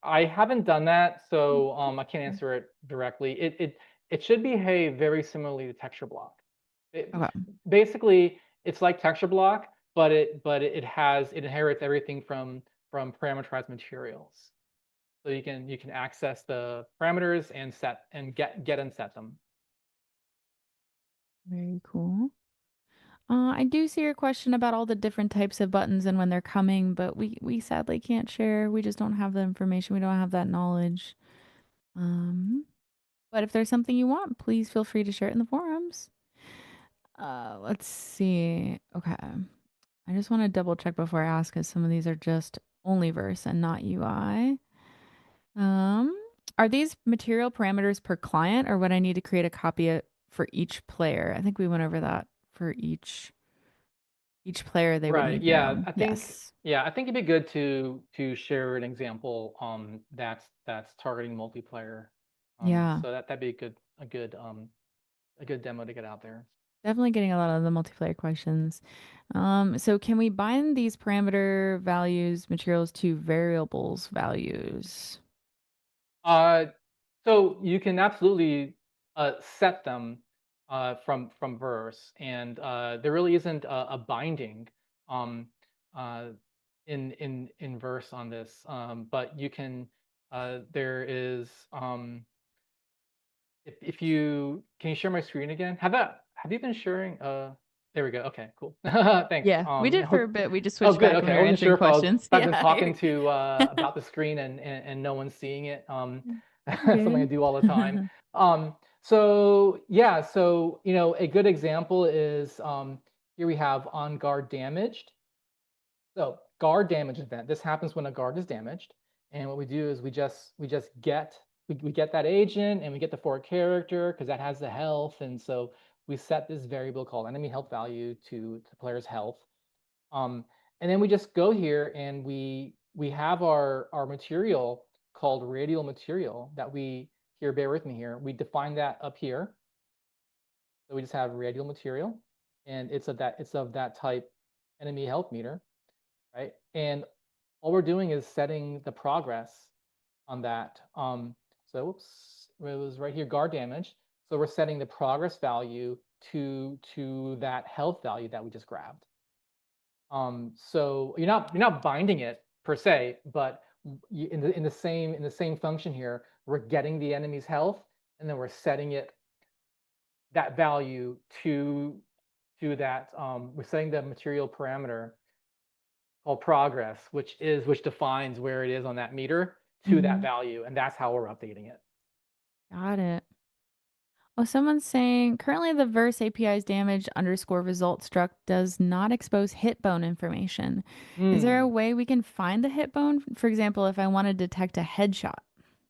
haven't done that, so I can't answer it directly. It should behave very similarly to texture block. It, Okay, basically, it's like texture block, but it inherits everything from parameterized materials. So you can access the parameters and set and get and set them. very cool. I do see your question about all the different types of buttons and when they're coming, but we sadly can't share. We just don't have the information. We don't have that knowledge. Um, but if there's something you want, please feel free to share it in the forums. Let's see. Okay. I just want to double check before I ask because some of these are just only verse and not UI. Um, are these material parameters per client or would I need to create a copy for each player? I think we went over that for each player they would Right. need their Yeah. own. I think Yes. yeah, I think it'd be good to share an example that's targeting multiplayer. Yeah. So that'd be a good demo to get out there. Definitely getting a lot of the multiplayer questions. So can we bind these parameter values materials to variables values? Uh So you can absolutely set them from verse, and there really isn't a binding um, uh, in verse on this, but you can. There is if you can you share my screen again? Have you been sharing? There we go. Okay, cool. Thanks. Yeah, we did for a bit. We just Oh, switched good. back when Okay, we I were wasn't sure answering if questions. I've been Yeah. talking to about the screen and no one's seeing it. You're Something I good. do all the time. So yeah, so a good example is here we have on guard damaged. So guard damage event. This happens when a guard is damaged, and what we do is we just we get that agent and we get the forward character because that has the health, and so we set this variable called enemy health value to the player's health. Um, and then we just go here and we have our material called radial material that we here. Bear with me here. We define that up here. So we just have radial material, and it's of that type enemy health meter, right? And all we're doing is setting the progress on that. So oops, it was right here, guard damage. So we're setting the progress value to that health value that we just grabbed. So you're not binding it per se, but in the same function here, we're getting the enemy's health, and then we're setting that value to that. We're setting the material parameter called progress, which defines where it is on that meter to that Mhm. value, and that's how we're updating it. Got it. Oh, someone's saying currently the verse API's damage underscore result struct does not expose hit bone information. Is there a Hmm. way we can find the hit bone? For example, if I want to detect a headshot.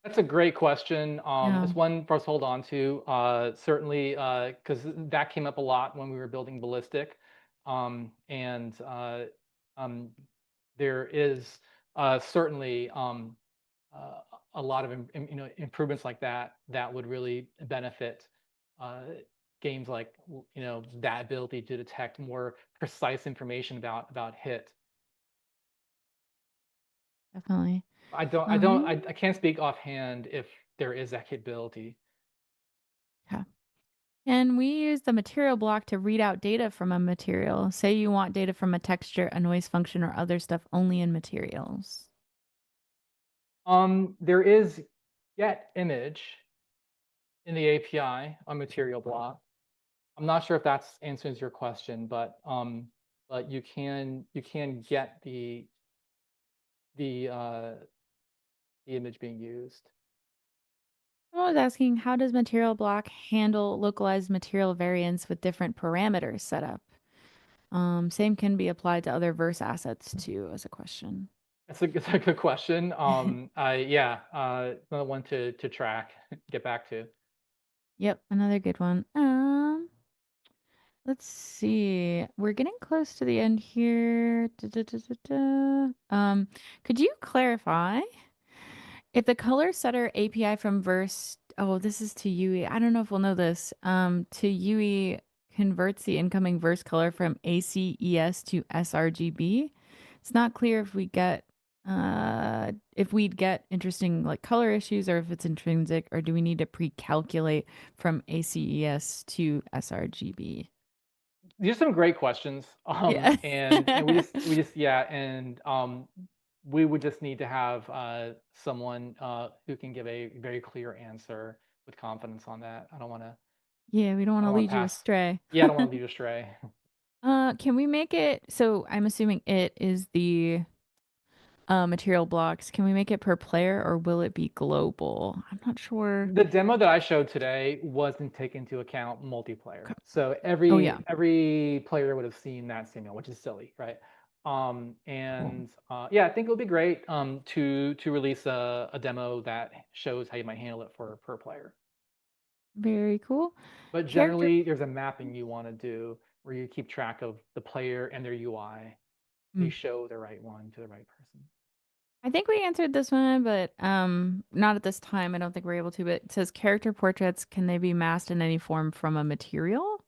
That's a great question. Yeah, It's one for us to hold on to. Certainly, because that came up a lot when we were building Ballistic, and um, there is certainly uh, a lot of improvements like that that would really benefit uh, games like that ability to detect more precise information about hit. definitely. I can't speak offhand if there is that capability. Yeah. And we use the material block to read out data from a material. Say you want data from a texture, a noise function, or other stuff only in materials. There is get image in the API on material block. I'm not sure if that's answers your question, but you can get the the image being used. I was asking, how does material block handle localized material variants with different parameters set up? Same can be applied to other verse assets too, as a question. It's a good question. Yeah, another one to track, get back to. Yep, another good one. Let's see. We're getting close to the end here. Could you clarify if the color setter API from Verse, oh, this is to UE. I don't know if we'll know this. To UE converts the incoming verse color from ACES to sRGB. It's not clear if we'd get interesting like color issues or if it's intrinsic or do we need to pre-calculate from ACES to sRGB? These are some great questions. Yeah. And we just yeah, and we would just need to have someone who can give a very clear answer with confidence on that. Yeah, we don't I want to don't want to lead you pass. astray. Yeah, I don't want to lead you astray. Can we make it so I'm assuming it is the material blocks. Can we make it per player or will it be global? I'm not sure. The demo that I showed today wasn't taking into account multiplayer. Okay. So Oh yeah. every player would have seen that signal, which is silly, right? Cool. And yeah, I think it would be great to release a demo that shows how you might handle it for per player. Very cool. But Character. generally, there's a mapping you want to do where you keep track of the player and their UI. You Mm. show the right one to the right person. I think we answered this one, but not at this time. I don't think we're able to. But it says character portraits, can they be masked in any form from a material?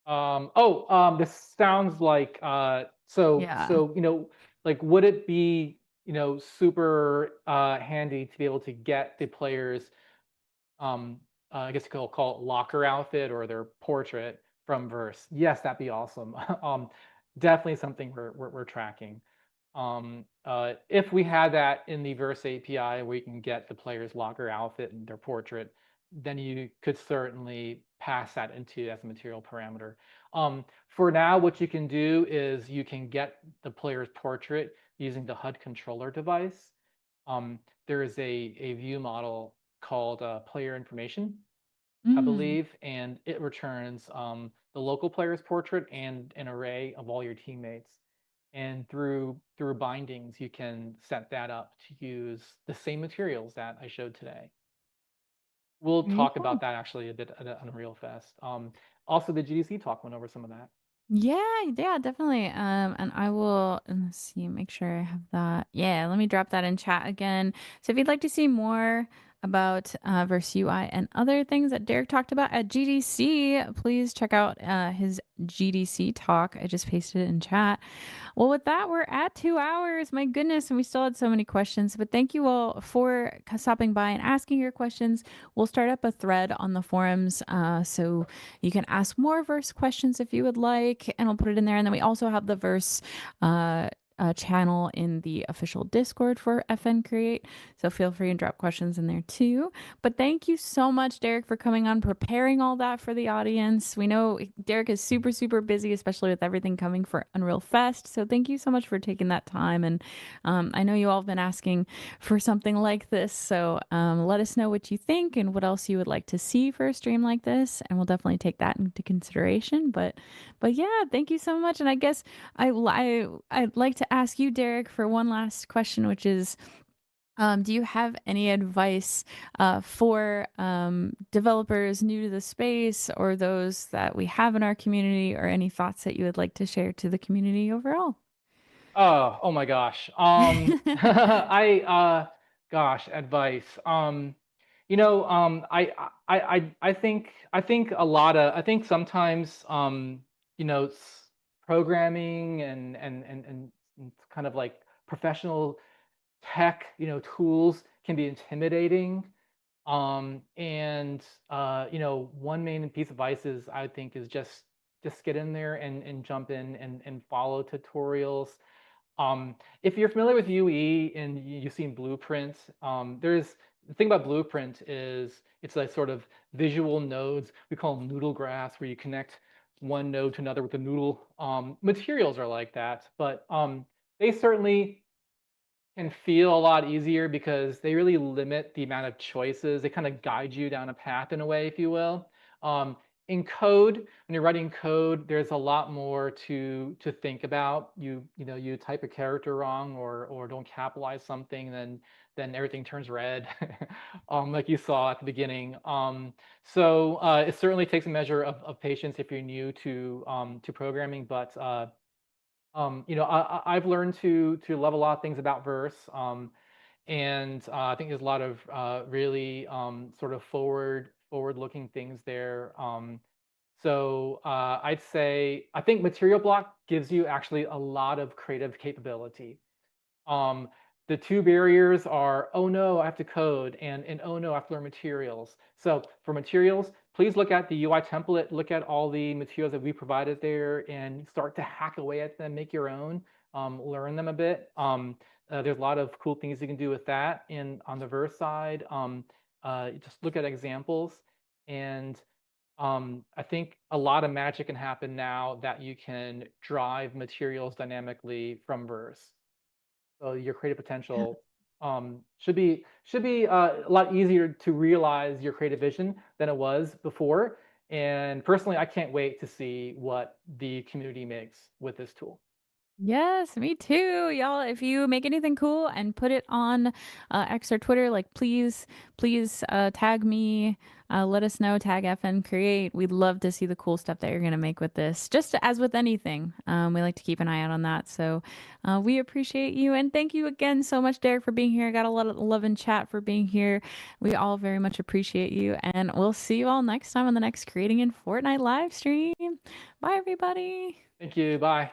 This sounds like Yeah. like would it be? super handy to be able to get the players, I guess you could call it locker outfit or their portrait from Verse. Yes, that'd be awesome. Definitely something we're tracking. If we had that in the Verse API where you can get the player's locker outfit and their portrait, then you could certainly pass that into as a material parameter. For now, what you can do is you can get the player's portrait using the HUD controller device. There is a view model called player information, I Mm. believe, and it returns the local player's portrait and an array of all your teammates. And through bindings, you can set that up to use the same materials that I showed today. We'll Very talk about cool. that actually a bit at Unreal Fest. Also, the GDC talk went over some of that. Yeah, yeah, definitely. And I will, let's see, make sure I have that. Yeah, let me drop that in chat again. So if you'd like to see more about Verse UI and other things that Derek talked about at GDC, please check out his GDC talk. I just pasted it in chat. Well, with that, we're at 2 hours. My goodness, and we still had so many questions. But thank you all for stopping by and asking your questions. We'll start up a thread on the forums, so you can ask more verse questions if you would like, and I'll put it in there. And then we also have the verse. Channel in the official Discord for FN Create. So feel free and drop questions in there too. But thank you so much, Derek, for coming on, preparing all that for the audience. We know Derek is super, super busy, especially with everything coming for Unreal Fest. So thank you so much for taking that time. And I know you all have been asking for something like this. So let us know what you think and what else you would like to see for a stream like this. And we'll definitely take that into consideration. But yeah, thank you so much. And I guess I'd like to ask you, Derek, for one last question, which is, do you have any advice for developers new to the space or those that we have in our community, or any thoughts that you would like to share to the community overall? Oh my gosh. Gosh, advice. I think sometimes, programming and kind of like professional tech, tools can be intimidating. One main piece of advice is I think is just get in there and jump in and follow tutorials. If you're familiar with UE and you've seen Blueprint, there's the thing about Blueprint is it's like sort of visual nodes. We call them noodle graphs, where you connect one node to another with the noodle. Materials are like that, but they certainly can feel a lot easier because they really limit the amount of choices. They kind of guide you down a path in a way, if you will. In code, when you're writing code, there's a lot more to think about. You type a character wrong or don't capitalize something, then everything turns red, like you saw at the beginning. It certainly takes a measure of patience if you're new to programming, but I've learned to love a lot of things about verse, and I think there's a lot of really sort of forward looking things there. I'd say I think Material Block gives you actually a lot of creative capability. um, the two barriers are, oh no, I have to code, and oh no, I have to learn materials. So for materials, please look at the UI template, look at all the materials that we provided there, and start to hack away at them, make your own, learn them a bit. There's a lot of cool things you can do with that. And on the verse side, just look at examples. And I think a lot of magic can happen now that you can drive materials dynamically from verse. So your creative potential should be a lot easier to realize your creative vision than it was before. And personally, I can't wait to see what the community makes with this tool. Yes, me too, y'all. If you make anything cool and put it on X or Twitter, like please tag me. Let us know. Tag FN Create. We'd love to see the cool stuff that you're gonna make with this. Just as with anything, we like to keep an eye out on that. So we appreciate you, and thank you again so much, Derek, for being here. I got a lot of love in chat for being here. We all very much appreciate you, and we'll see you all next time on the next Creating in Fortnite live stream. Bye, everybody. Thank you. Bye.